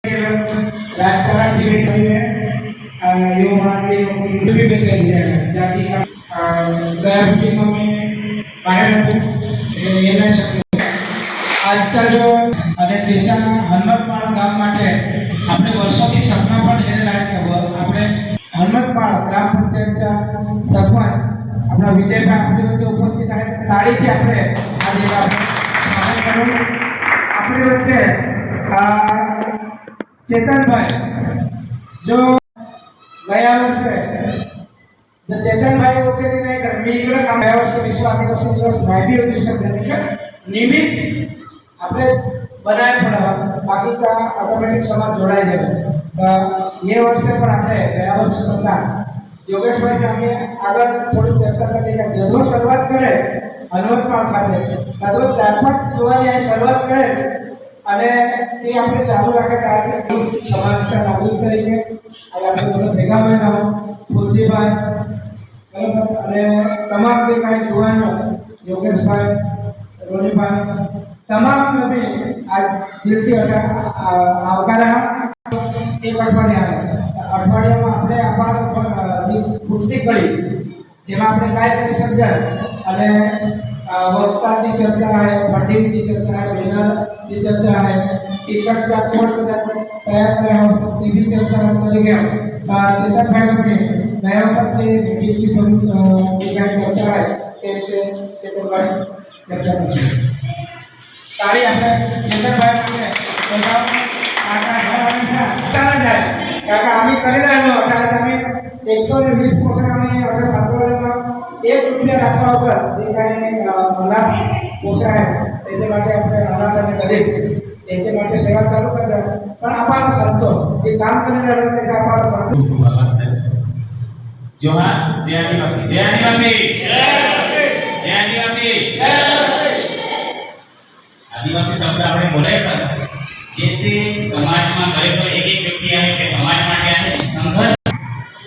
राजकारण से लेकर युवा भी बेचे जाति का गैर टीमों में बाहर ये ना शक्य આજના જો અને તેચાના હનુમતપાળ ગામ માટે આપણે વર્ષોથી સપના પણ જોઈ રહ્યા કે આપણે હનુમતપાળ ગ્રામ પંચાયતના સરપંચ આપણા વિજયભાઈ આપણી વચ્ચે ઉપસ્થિત છે તાળીથી આપણે આજે સ્વાગત કરું આપણી વચ્ચે चेतन भाई जो गया वर्ष जो चेतन भाई उच्च नहीं कर मी इकडे काम गया वर्ष विश्व आदिवासी दिवस माहिती होती निमित्त આપણે બનાય પડા બાકી का ऑटोमेटिक समाज जोड़ाई जाए ये वर्ष पर આપણે ગયા વર્ષ કરતા યોગેશ ભાઈ સામે આગળ થોડી ચર્ચા કરી કે જો શરૂઆત કરે હનુમતપાળ ખાતે તો 4-5 જોવાની આ શરૂઆત કરે અને તે આપણે ચાલુ રાખે કાર્યક્રમ સમાજના નાગરિક તરીકે આજે આપણે બધા ભેગા થયા ફૂલજીભાઈ બરાબર અને તમામ જે કાંઈ યુવાનો યોગેશભાઈ રોનીભાઈ તમામ નબી આજ દિલથી આવકારા એક અઠવાડિયામાં આપણે અમારી પૂર્તિ કરી જેમાં આપણે કાંઈ કરી સમજાય અને वक्ता की चर्चा है, फंडिंग की चर्चा है, बैनर की चर्चा है, टी शर्ट का कोड तैयार किया है उसकी भी चर्चा करेंगे। चेतन भाई ने नया वक्त से मीटिंग की चर्चा है कैसे चेतन भाई चर्चा करेंगे तारी આપણે ચેતન ભાઈ ને બોલાવો કાકા હંમેશા ચાલે જાય કાકા અમે કરી રહ્યા હતા તમે 120% અમે અઢા સાતવાળામાં ₹1 રાખવા વગર જે કાંઈ અનાજ પોષાય તે માટે આપણે અનાજ અને ગરીબ તે માટે સેવા ચાલુ કરતા પણ આપણો સંતોષ જે કામ કરી રહ્યા છે તે આપણો સંતોષ જોહાર જય આદિવાસી જય આદિવાસી જય આદિવાસી જય આદિવાસી આદિવાસી શબ્દ આપણે બોલાય હતા જે તે સમાજમાં દરેક એક વ્યક્તિ આવે કે સમાજ માટે આવે સંઘર્ષ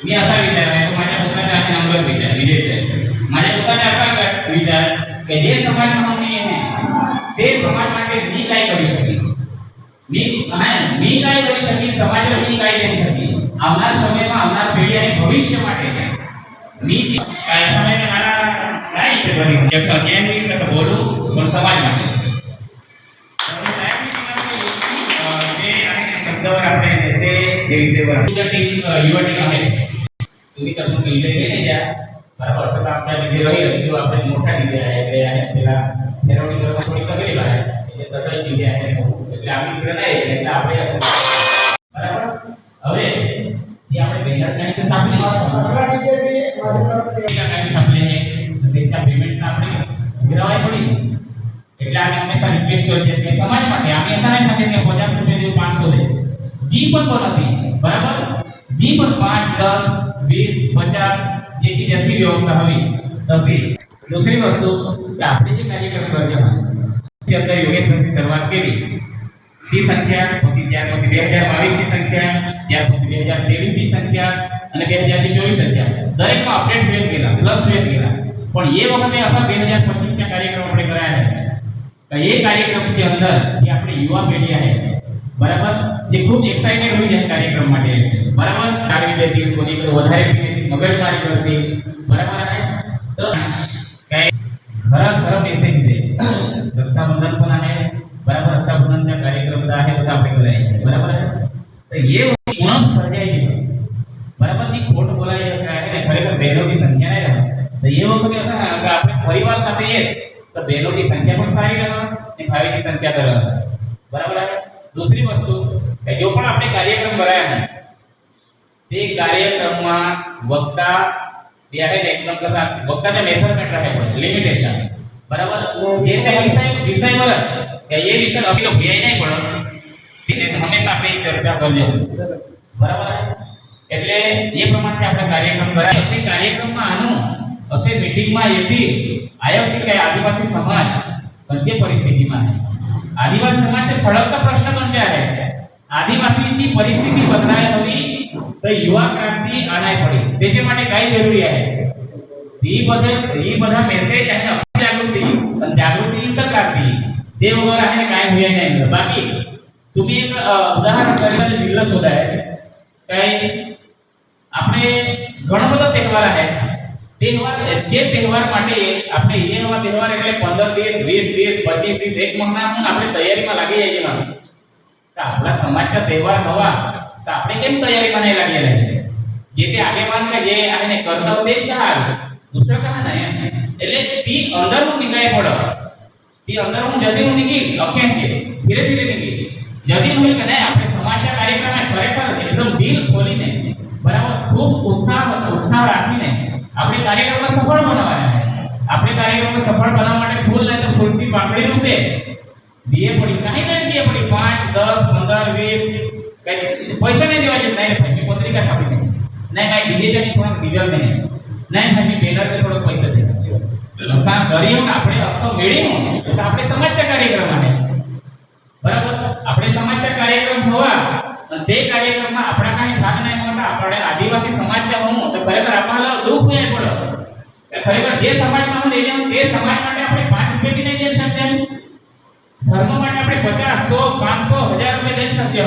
मी असा विचार आहे तो माझ्या पोताचा आहे नंबर विचार विजय सर माझ्या पोताचा असा विचार કે જે સમાજમાં मी आहे તે સમાજ માટે मी काय કરી શકી मी काय કરી શકી સમાજને मी काय કરી શકી આવનાર સમયમાં આવનાર પેઢી અને ભવિષ્ય માટે मी काय समय में મારા काय રીતે કરી જબ અજ્ઞાની રીતે બોલું પણ સમાજ માટે शब्दावर આપણે તે જે વિષયवर युवा आहे तुम्ही तर मग डीजे घेणे द्या बरोबर तर आमच्या डीजे राहील जो आपण मोठा डीजे आहे ते आहे त्याला फेरवणी करणं थोडी तकलीफ आहे म्हणजे तसं डीजे आहे એટલે આમી इकडे नाही એટલે આપણે બરાબર હવે જે આપણે બેનર કાઈ સાપલી दूसरा डीजे भी माझ्या तरफ કાઈ સાપલી છે તેના પેમેન્ટ આપણે ગરાવાય પડી એટલે અમે હંમેશા રિક્વેસ્ટ કરીએ કે સમાજ માટે અમે એસા નહીં થાય કે ₹50 જેવું 500 દે जी पण बनती बराबर जी पण 5 10 20 50 જે ચીજ असली व्यवस्था हवी तशी दुसरी वस्तू की આપણે જે કાર્યક્રમ કરજો જે અંદર યોગેશભાઈથી શરૂઆત કરી ती संख्या પછી ત્યાર પછી 2022 ની સંખ્યા ત્યાર પછી 2023 ની સંખ્યા અને 2024 સંખ્યા દરેકમાં અપડેટ વેત ગયેલા પ્લસ વેત ગયેલા પણ એ વખતે અસા 2025 ના કાર્યક્રમ આપણે કરાયા તો એ કાર્યક્રમ के अंदर જે આપણી યુવા પેઢી आहे बराबर જે ખૂબ એક્સાઇટેડ હોઈ જાય કાર્યક્રમ માટે બરાબર તારવી દેતી કોની કોઈ વધારે પીતી મગજમારી કરતી બરાબર आहे તો કઈ ઘર મેસેજ દે रक्षाबंधन पण आहे बराबर रक्षाबंधनचा कार्यक्रम आहे तो આપણે કરાય બરાબર आहे તો ये उणप सर्जाई बराबर ती खोट बोलाय आहे खरेखर बहनोची संख्या नाही राहत તો ये वखતે असं કે આપણે પરિવાર સાથે ये તો बहनोची संख्या पण सारी રહે અને ભાઈની संख्या तर बराबर आहे दूसरी वस्तू કે જો પણ આપણે કાર્યક્રમ કરાયા છે તે કાર્યક્રમમાં વક્તા જે आहे ને एकदम कसा वक्ताचे मेजरमेंट રહે लिमिटेशन बराबर જે તે વિષયवर કે ये विषय असलो ભેય નહીં પડે તેને હંમેશા આપણે ચર્ચા કરજો બરાબર એટલે એ પ્રમાણે આપણે કાર્યક્રમ કરાય અસે કાર્યક્રમમાં આનું અસે મીટિંગમાં येती आयोजित काय आदिवासी समाज कोणत्या परिस्थितीમાં आदिवासी समाजाचे सळगता प्रश्न कोणते आहे आदिवासीची परिस्थिती बदलाय हवी तर युवा क्रांती आणाय पडे त्याचे માટે काय जरुरी आहे ही बधा मेसेज आहे जागृती पण जागृती तर क्रांती ते वगैरे आहे काय होय नाही बाकी तुम्ही एक उदाहरण करीता दिलं शोधाय काही આપણે ઘણો બધો તહેવાર આવે તહેવાર જે તહેવાર માટે આપણે એ નવા તહેવાર એટલે 15 દિવસ 20 દિવસ 25 દિવસ એક મહિનામાં આપણે તૈયારીમાં લાગી જઈએ માં તો આપણા સમાજના તહેવાર હવા તો આપણે કેમ તૈયારીમાં નહીં લાગી રહે જે તે આગેવાન કે જે આને કરતા તે જ કહા दूसरा कहा नहीं એટલે તી અંદર હું નિકાય પડ તી અંદર હું જદી હું નિકી અખેણ છે ધીરે ધીરે નિકી જદી હું કે નહીં આપણે સમાજના કાર્યક્રમમાં ખરેખર એકદમ દિલ ખોલીને બરાબર ખૂબ ઉત્સાહ રાખીને આપણે કાર્યક્રમમાં સફળ બનાવવાના આપણે કાર્યક્રમમાં સફળ બનાવવા માટે ફૂલ નહીં તો ફૂલથી પાંખડી રૂપે દિયે પડી કાંઈ નહીં દિયે પડી 5 10 15 20 કઈ પૈસા નહીં દેવા જોઈએ નહીં ભાઈ પત્રિકા છાપી દે નહીં કાંઈ ડીજે જણી થોડા ડીઝલ નહીં નહીં ભાઈ બેનર पे થોડો પૈસા દેવા અસા કરીએ આપણે આખો મેળીનું તો આપણે સમાજના કાર્યક્રમ માટે બરાબર આપણે સમાજના કાર્યક્રમ હોવા અને તે કાર્યક્રમમાં આપણા કાંઈ ભાગ નહીં મળતા આપણે આદિવાસી સમાજના હું તો ખરેખર આપણને દુઃખ હોય પડે કે ખરેખર જે સમાજમાં હું લઈ જાઉં તે સમાજ માટે આપણે 5 રૂપિયા બી નહીં દઈ શકીએ ધર્મ માટે આપણે 50 100 500 1000 રૂપિયા દઈ શકીએ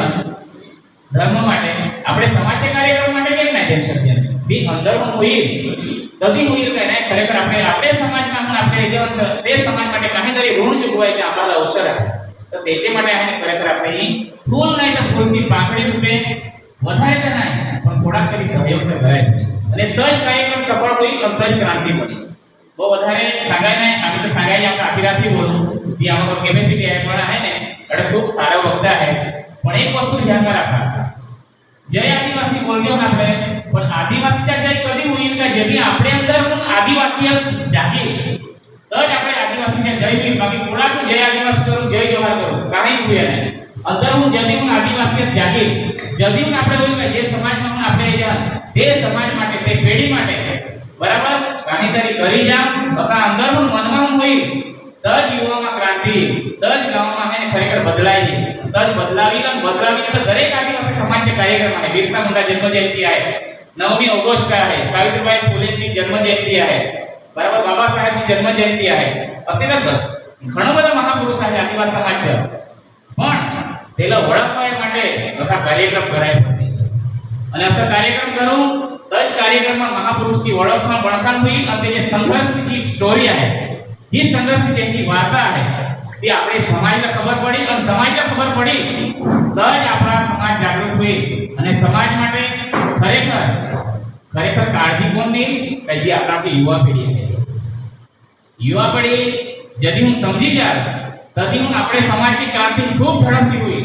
ધર્મ માટે આપણે સમાજના કાર્યક્રમ માટે કેમ નહીં દઈ શકીએ दी अंदर में हुई तभी हुई कहना खरेखर આપણે સમાજમાં હું આપણે જીવન તે સમાજ માટે કાંઈ તરી ઋણ ચૂકવાય છે આપણા અવસર તો તેજે માટે આને ખરેખર આપણે ફૂલ નહીં તો ફૂલથી પાંખડી રૂપે વધારે તો નહીં પણ થોડાક તરી સહયોગ તો કરાય અને તજ કાર્યક્રમ સફળ હોઈ અને તજ ક્રાંતિ બની બહુ વધારે સાગાય નહીં આપણે તો સાગાય આપણે આખી રાતથી બોલું ती આમાં કેપેસિટી હે પણ હે ને એટલે ખૂબ સારો વક્તા હે પણ એક વસ્તુ ધ્યાનમાં રાખવા जय आदिवासी बोलियो ना આપણે પણ આદિવાસી જય કદી હોય કે જેથી આપણે અંદર પણ આદિવાસીયત જાગે તો જ આપણે આદિવાસીને જય બી બાકી કોડા તો જય આદિવાસી કરું જય જોહાર કરું કાંઈ હોય નહીં અંદર હું જદી હું આદિવાસીયત જાગે જદી હું આપણે હોય કે જે સમાજમાં હું આપણે જવાનું તે સમાજ માટે તે પેઢી માટે બરાબર કાંઈ તરી કરી જામ અસા અંદર હું મનમાં હું હોય તજ યુવામાં ક્રાંતિ તજ ગામમાં મેને ખરેખર બદલાઈ તજ બદલાવી તો દરેક આદિવાસી સમાજ કાર્યક્રમ आहे बिरसा मुंडा जन्म जयंती आहे 9 ऑगस्ट आहे सावित्रीबाई फुलेंची जन्म जयंती आहे बरोबर बाबासाहेबची जन्म जयंती आहे असे तर ઘણા બધા મહાપુરુષ आहे આદિવાસી સમાજના પણ તેલા ઓળખવા માટે અસા કાર્યક્રમ કરાય પડે અને અસા કાર્યક્રમ કરું તજ કાર્યક્રમમાં મહાપુરુષની ઓળખમાં બણખાણ હોઈ અને જે સંઘર્ષની સ્ટોરી आहे જે સંઘર્ષની જેની વાર્તા आहे તે આપણે સમાજને ખબર પડી અને સમાજને ખબર પડી તો જ આપણા સમાજ જાગૃત હોય અને સમાજ માટે ખરેખર કાળજી કોની કે જે આપણાથી યુવા પેઢી यदि હું સમજી જાય તદી હું આપણે સમાજની ક્રાંતિ ખૂબ ઝડપથી હોય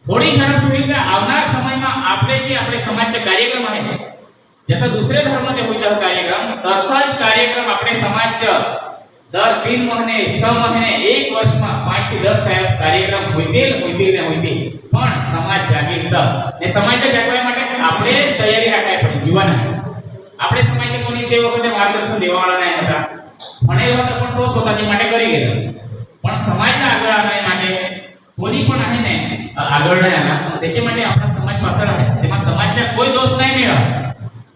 થોડી ઝડપ हुई कि આવનાર સમયમાં આપણે જે આપણે સમાજના કાર્યક્રમ आहे जैसा दूसरे धर्माचे होता कार्यक्रम तसाच कार्यक्रम આપણે સમાજ दर 3 महीने 6 महीने 1 वर्ष में 5 થી 10 कार्यक्रम होते पण समाज जागे तो ने समाज जागवा માટે આપણે તૈયારી રાખવી પડે યુવાન આપણે સમાજને કોની તે વખતે માર્ગદર્શન દેવાવાળા નહીં હતા ભણેલા તો પણ પોતાની માટે કરી ગયા પણ સમાજના આગળ આવવા માટે કોની પણ आहे ને આગળ નહીં આવ્યા તેજે માટે આપણા સમાજ પાછળ आहे તેમાં સમાજનો કોઈ દોષ નહીં મેળા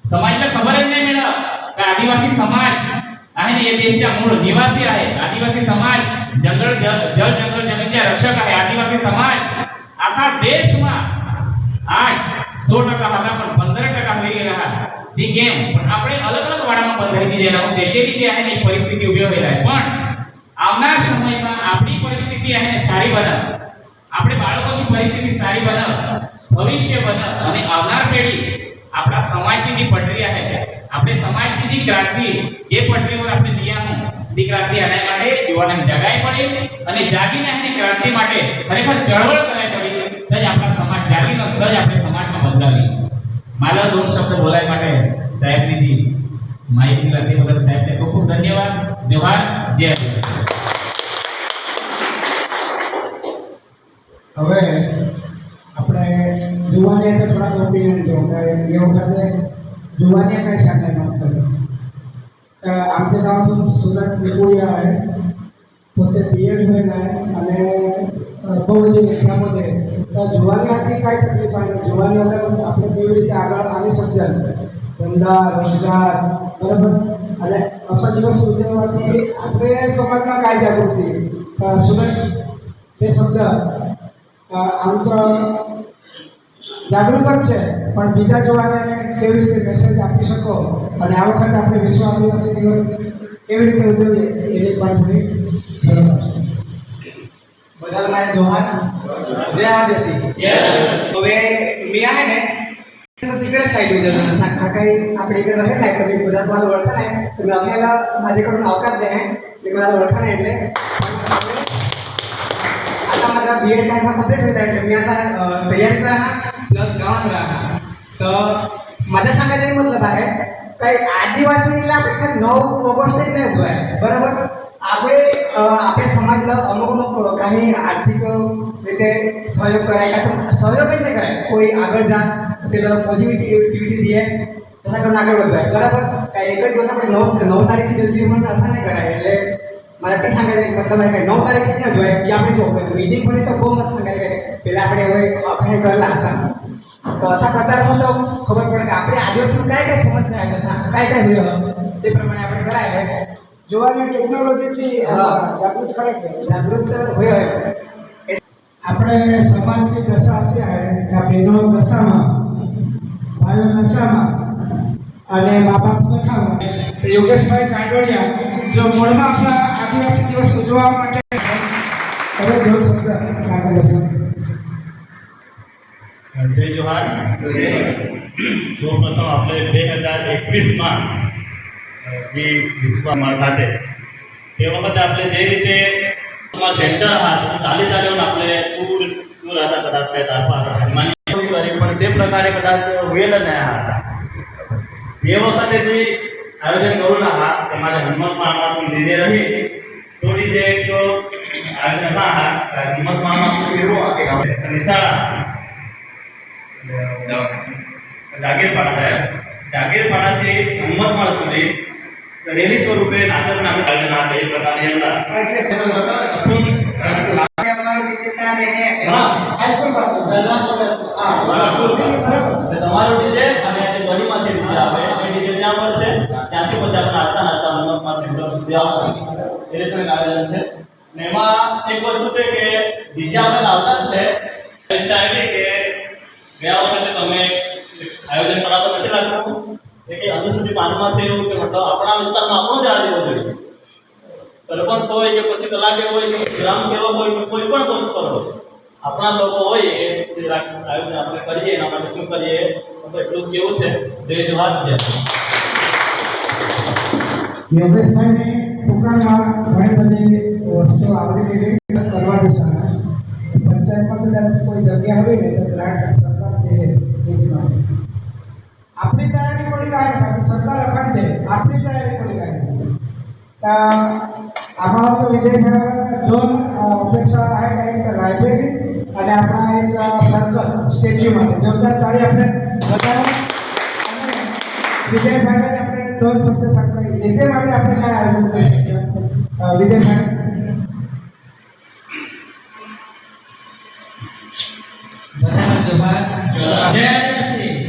समाजला खबर नहीं मिळा का आदिवासी समाज आहे ना ये देशचा मूळ निवासी आहे आदिवासी समाज जंगल जल जंगल जमीनचा रक्षक आहे आदिवासी समाज आखा देश में आज 100% હતા પણ 15% થઈ ગયા ती કેમ પણ આપણે અલગ અલગ વાડામાં બંધાઈ દીધેલા હું દેશી રીતે आहे ની પરિસ્થિતિ ઊભી હોય રહે પણ આવનાર સમયમાં આપણી પરિસ્થિતિ आहे ને સારી બનાવ આપણે બાળકોની પરિસ્થિતિ સારી બનાવ ભવિષ્ય બનાવ અને આવનાર પેઢી આપણા સમાજની જે પટરી आहे આપણે સમાજની જે ક્રાંતિ જે પટરીवर આપણે દિયા હું ती ક્રાંતિ આના માટે યુવાનોને જગાઈ પડી અને જાગીને આપણી ક્રાંતિ માટે ખરેખર ચળવળ કરાઈ પડી તો જ આપણા સમાજ જાગીને તો જ આપણે સમાજમાં બદલાવી મારા दोन शब्द બોલાય માટે સાહેબની દી માહિતી લાગે બદલ સાહેબને ખૂબ ખૂબ ધન્યવાદ જોહાર જય હવે આપણે जुवानिया तो थोड़ा ओपिनियन जो ये वखते जुवानिया काय सांगाय मागता आमच्या गावातून सुरत निकोळिया आहे पोते बीएड होईना आणि बहुजी एक्झाममध्ये तर जुवानियाची काय तकलीफ आहे जुवानियाला आपल्या केवी रीते આગળ આવી શકતા ધંધા રોજગાર બરાબર અને અસા દિવસ ઉજવવાથી આપણે સમાજમાં काय जागृती सुरत हे शब्द આમ તો જાગૃત જ છે, પણ બીજા જોવાને કેવી રીતે મેસેજ આપી શકો અને આ વખતે આપણે વિશ્વ આદિવાસી દિવસ કેવી રીતે ઉજવીએ એની પણ થોડી જરૂર છે. बदल मारे जोहार जय आदिवासी હવે मी आहे ને तिकडे साईड होते सांगा काही आपल्या इकडे रहे नाही कमी गुजरात मला ओळखा नाही तुम्ही आपल्याला माझ्याकडून अवकाश द्या मी मला ओळखा नाही એટલે आता माझा बीएड टाइम कंप्लीट होईल એટલે मी आता तयारी करणार प्लस गावात राहणार तर माझ्या सांगायचं मतलब आहे काही आदिवासी એટલે આપણે ખાલી 9 ઓગસ્ટ જ નહીં જોવાય બરાબર આપણે આપણે સમાજના અમુક અમુક काही આર્થિક રીતે સહયોગ કરાય કાં સહયોગ જ નહીં કરાય કોઈ આગળ જા त्याला पॉझिटिव्हिटी दिली आहे तसा करून આગળ વધવાય બરાબર કાંઈ એક જ દિવસ આપણે 9 તારીખથી જલ્દી म्हणून असं नाही कराय એટલે मला ते सांगायचं मतलब आहे काय 9 तारीख न જોય की આપણે જો મીટિંગ પડે તો બહુ મસ્ત સંગાય કે પેલા આપણે હવે અખણે કરેલા અસા તો અસા કરતા રહો તો ખબર પડે કે આપણે આદિવાસીમાં કઈ કઈ સમસ્યા આવે અસા કઈ કઈ હોય તે પ્રમાણે આપણે કરાય જોવાની ટેકનોલોજીથી જાગૃત કરે કે જાગૃત હોય આપણે સમાજની દશા હશે કે બહેનો દશામાં ભાઈઓ નશામાં અને મા બાપ કથામાં યોગેશભાઈ કાંડોળિયા જો મૂળમાં આપણા આદિવાસી દિવસ ઉજવવા માટે હવે જો શબ્દ આગળ છે. જય જોહાર. સૌપ્રથમ આપણે 2021માં જે વિશ્વમાં સાથે તે વખતે આપણે જે રીતે સેન્ટર હતા ચાલી ચાલીને આપણે ટૂર હતા કદાચ કંઈ તારફા હતા હનુમાની કરી પણ તે પ્રકારે કદાચ વેલ ન હતા એ વખતે જે આયોજન કરું ના હા કે મારે હિંમત માણમાં લીધે રહી થોડી જે એક આયોજન સા હા હિંમત માણમાં એવું કે નિશાળા જાગીરપાડાથી હિંમતમાળ સુધી રેલી સ્વરૂપે નાચકના આયોજન એ પ્રકારની હાઈસ્કૂલ પાસે તમારું ડીજે અને ગલીમાંથી ડીજે આવે એ ડીજે ત્યાં પડશે ત્યાંથી પછી આપણે નાસ્તા નાસ્તા હિંમતમાળ સેન્ટર સુધી આવશું એ રીતનું આયોજન છે ને એમાં એક વસ્તુ છે કે ડીજે આપણે લાવતા જ છે ઈચ્છા એવી કે ગયા વખતે તમે આયોજન કરાતો નથી લાગતું કે અનુસૂચિત 5માં છે એવું કે મતલબ આપણા વિસ્તારમાં આપણો જ આ દેવો જોઈએ સરપંચ હોય કે પછી તલાટી હોય કે ગ્રામ સેવક હોય કે કોઈ પણ વસ્તુ હોય આપણા લોકો હોય એ આયોજન આપણે કરીએ એના માટે શું કરીએ તો એટલું જ કેવું છે જય જોહાર છે. યોગેશભાઈની દુકાનમાં ઘણી બધી વસ્તુઓ આવડી ગયેલી કરવા દિશા પંચાયતમાં કદાચ કોઈ જગ્યા હોય ને તો ગ્રાન્ટ સરકાર દે એમાં આપણી તૈયારી પડી કાંઈ બાકી સરકાર અખાત દે આપણી તૈયારી પડી કાંઈ આમાં તો વિજયભાઈ दोन अपेक्षा आहे काही तर लायब्ररी અને આપણા એક સર્કલ સ્ટેચ્યુ માટે જોરદાર તાળી આપણે બતાવો અને વિજયભાઈ આપણે दोन શબ્દ સાંકળી એજે માટે આપણે કાંઈ આયોજન કરી શકીએ વિજયભાઈ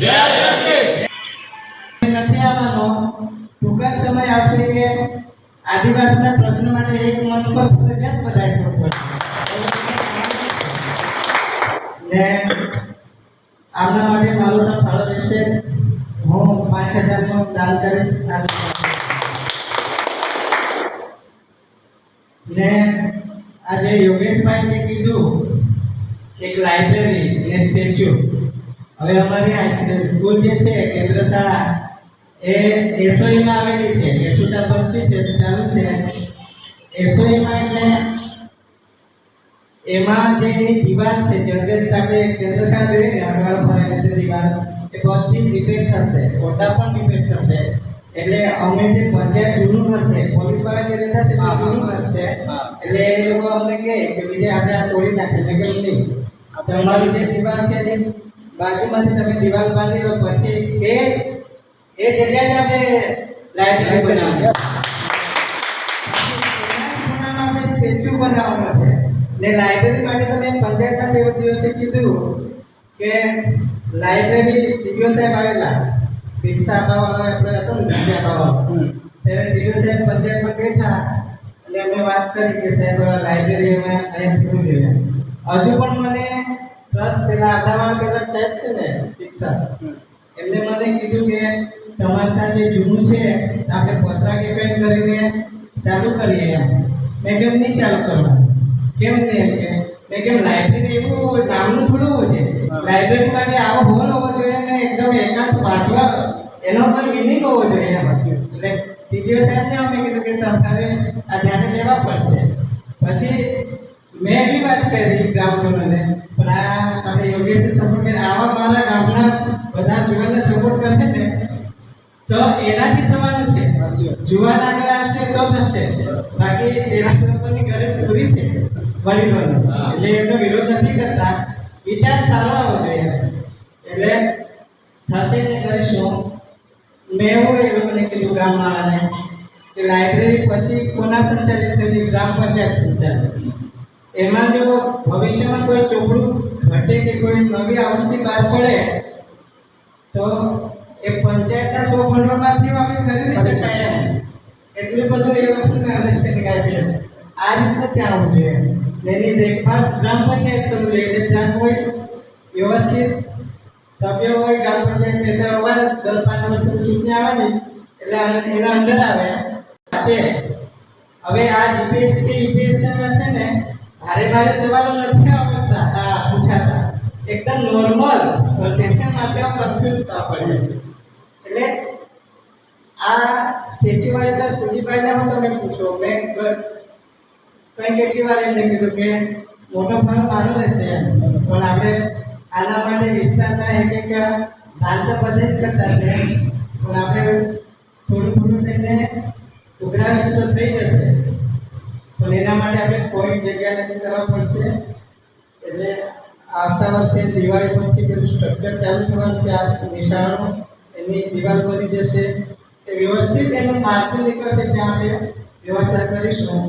જય આદિવાસી નથી આવવાનો ટૂંકા સમય આવશે કે આદિવાસીના પ્રશ્ન માટે એક મંચ પર ફરજિયાત બધાય ને આમના માટે મારો તો ફાળો રહેશે હું 5000 નું દાન કરીશ ને આજે યોગેશભાઈએ કીધું એક લાઇબ્રેરી ને સ્ટેચ્યુ હવે અમારી સ્કૂલ જે છે કેન્દ્ર શાળા એ એસઓઈ માં આવેલી છે એસોટા પરથી છે ચાલુ છે એસઓઈ માં એટલે એમાં જે એની દીવાલ છે જર્જરિત આપણે કેન્દ્ર શાળા જોઈએ ને અડવાળ ભરેલી છે દીવાલ એ બધી રિપેર થશે ઓટા પણ રિપેર થશે એટલે અમે જે પંચાયત જૂનું ઘર છે પોલીસ વાળા જે રહેતા છે તે જૂનું ઘર છે એટલે એ લોકો અમને કહે કે બીજે આપણે આ તોડી નાખીએ એટલે કે નહીં તમારી જે દીવાલ છે એની બાજુમાંથી તમે દીવાલ બાંધી લો પછી એ જગ્યાએ આપણે લાઇબ્રેરી બનાવવાની આપણે સ્ટેચ્યુ બનાવવાનો છે ને લાઇબ્રેરી માટે તમે પંચાયતના દિવસે કીધું કે લાઇબ્રેરી ટીડીઓ સાહેબ આવેલા ભિક્ષા અપાવવાનો આપણે હતો ને ભિક્ષા અપાવવાનો ત્યારે ટીડીઓ સાહેબ પંચાયતમાં બેઠા એટલે અમે વાત કરી કે સાહેબ લાઇબ્રેરી અમે અહીંયા પૂરું જોઈએ હજુ પણ મને પ્લસ પેલા આધામાં પેલા સાહેબ છે ને શિક્ષક એમને મને કીધું કે તમારે ત્યાં જે જૂનું છે આપણે પત્રા કે કંઈ કરીને ચાલુ કરીએ એમ. મેં કેમ નહીં ચાલુ કરવાનું? કેમ નહીં? કે મેં કેમ લાઇબ્રેરી એવું નામનું થોડું હોય છે. લાઇબ્રેરી માટે આવો હોલ હોવો જોઈએ ને એકદમ એકાંત વાંચવા એનો કોઈ મિનિંગ હોવો જોઈએ એમ. એટલે ટીડીઓ સાહેબને અમે કીધું કે તમારે આ ધ્યાને લેવા પડશે. પછી મેં બી વાત કરી ગ્રામજનોને, પણ આ આપણે યોગેશને સપોર્ટ કરી આવા મારા ગામના બધા જીવનને સપોર્ટ કરે ને તો એનાથી થવાનું છે. જુવાન આગળ આવશે તો થશે, બાકી એના લોકોની ગરજ પૂરી છે વડીલોની, એટલે એમનો વિરોધ નથી કરતા. વિચાર સારો આવવો જોઈએ એટલે થશે ને કરીશું. મેં એવું એ લોકોને કીધું ગામવાળાને કે લાઇબ્રેરી પછી કોના સંચાલિત થતી? ગ્રામ પંચાયત સંચાલિત. એમાં જો ભવિષ્યમાં કોઈ ચોપડું ઘટે કે કોઈ નવી આવૃત્તિ બહાર પડે તો એ પંચાયતના 100 ભંડોળમાંથી આપણે ખરીદી શકાય એમ. એટલું બધું એ વસ્તુને અન્ડરસ્ટેન્ડિંગ આપી છે. આ રીતે ત્યાં આવવું જોઈએ. એની દેખભાળ ગ્રામ પંચાયત કરવું જોઈએ. એટલે ત્યાં કોઈ વ્યવસ્થિત સભ્ય હોય ગ્રામ પંચાયત એટલે અમારે દર 5 વર્ષે ચૂંટણી આવે ને એટલે એના અંદર આવે છે. હવે આ જીપીએસસી કે યુપીએસસીમાં છે ને ભારે સવાલો નથી આવતા પૂછાતા, એકદમ નોર્મલ. તેના માટે કન્ફ્યુઝ થવા પડે. એટલે આ સ્ટેચ્યુ વાળા તુજીભાઈને હું તમે પૂછો, મેં કંઈ કેટલી વાર એમને કીધું કે મોટો ફાળો મારો રહેશે પણ આપણે આના માટે વિસ્તારના એક દાન તો બધે જ કરતા છે, પણ આપણે થોડું થઈને ઉઘરાવીશ તો થઈ જશે. પણ એના માટે આપણે કોઈ જગ્યા નક્કી કરવા પડશે. એટલે આવતા વર્ષે દિવાળી પરથી પેલું સ્ટ્રક્ચર ચાલુ થવાનું છે. આ નિશાળો એની દિવાલ બની જશે, એ વ્યવસ્થિત એનું માળખું નીકળશે, ત્યાં આપણે વ્યવસ્થા કરીશું.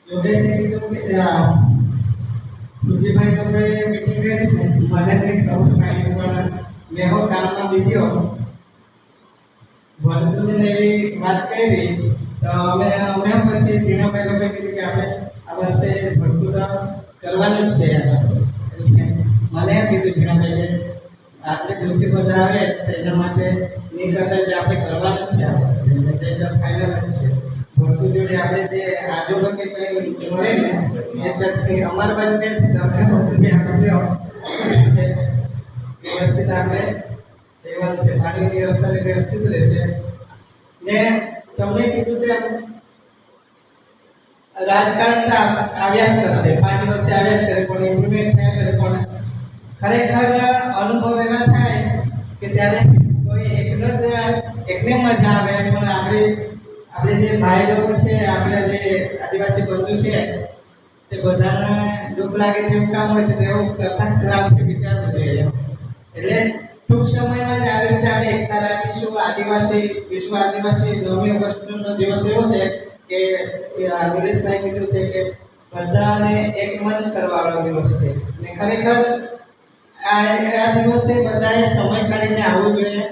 યોગેશે કીધું કે તુજીભાઈ લોકોએ મીટિંગ કરી છે, મને કંઈ ખબર કાઢી પણ મેં હો કામમાં બીજી હો ભરતુને એવી વાત કરી તો અમે પછી ટીનાભાઈ લોકોએ કીધું કે આપણે આ વર્ષે ભરતું કરવાનું જ છે. મને એમ કીધું ટીનાભાઈ કે આટલે દૂરથી બધા આવે તો એના માટે નહીં કરતા જે આપણે કરવાનું જ છે. આપણે ફાઇનલ જ છે. ભરતું જોડે આપણે જે આજુબાજુ કે કંઈ મળે ને એ ચટણી અમારા બાજુ કે વ્યવસ્થિત આપણે લેવાનું છે. પાણીની વ્યવસ્થા વ્યવસ્થિત રહેશે. ને તમને કીધું તેમ રાજકારણ તો આવ્યા જ કરશે, 5 વર્ષે આવ્યા જ કરે, પણ ઇમ્પ્લિમેન્ટ થયા કરે. પણ ખરેખર અનુભવ એવા થાય કે ત્યારે કોઈ એકને મજા આવે, પણ આપણે જે ભાઈ લોકો છે, આપણા જે આદિવાસી બંધુ છે, તે બધાને દુઃખ લાગે તેવું કામ હોય તો તેવું કરતા ખરાબથી વિચારવું જોઈએ. એટલે ટૂંક સમયમાં જ આવી રીતે આપણે એકતા રાખીશું. વિશ્વ આદિવાસી 9મી ઓગસ્ટનો દિવસ એવો છે કે નિલેશભાઈ કીધું છે કે બધાને એક મંચ કરવાનો દિવસ છે. ને ખરેખર આ દિવસે બધાએ સમય કાઢીને આવવું જોઈએ.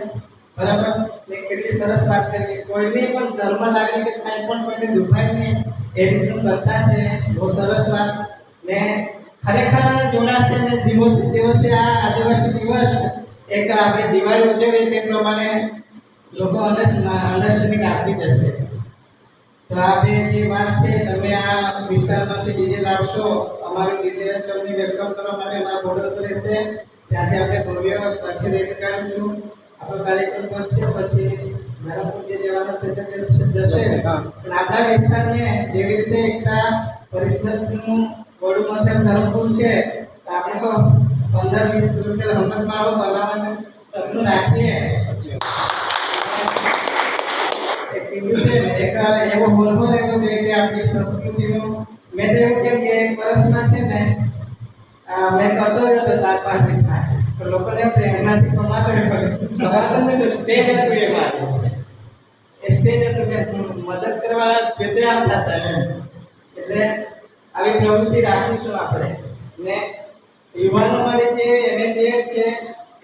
બરાબર ને કેટલી સરસ વાત કરી. કોઈને પણ ધર્મ લાગે કે કાંઈ પણ કોઈને દુભાય નહીં એ રીતનું કરતા છે. બહુ સરસ વાત. ને ખરેખર જોડાશે ને દિવસે આ આદિવાસી દિવસ એક આપણે દિવાળી ઉજવીએ તે પ્રમાણે લોકો અન્ડરસ્ટેન્ડિંગ આપી જશે. તો આપણે જે વાત છે, તમે આ વિસ્તારમાંથી ડીજે લાવશો, અમારું ડીજે તમને વેલકમ કરવા માટે અમારા બોર્ડર પર રહેશે. ત્યાંથી આપણે ભવ્ય પછી રેલી કાઢીશું. આપણો કાર્યક્રમ કરશે, પછી ધરમપુર જે જવાના જશે. પણ આપણા વિસ્તારને જેવી રીતે એકતા પરિષદનું વડું મથક ધરમપુર છે, તો આપણે તો 15-20 કિલોમીટર હમતમાળો બનાવવાનું સપનું રાખીએ. એક એવો બોલવો રહેવો જોઈએ કે આપણી સંસ્કૃતિનું. મેં તો એવું કેમ કે એક વર્ષમાં છે ને મેં કરતો રહ્યો તો 4-5 થાય તો લોકોને એમનાથી કમાતો રહ્યો નથી. સ્ટેજ હતું એ સ્ટેજ હતું કે મદદ કરવાના કેટલે આપતા હતા. એટલે આવી પ્રવૃત્તિ રાખીશું આપણે. ને યુવાનો માટે જે એમએનડીએડ છે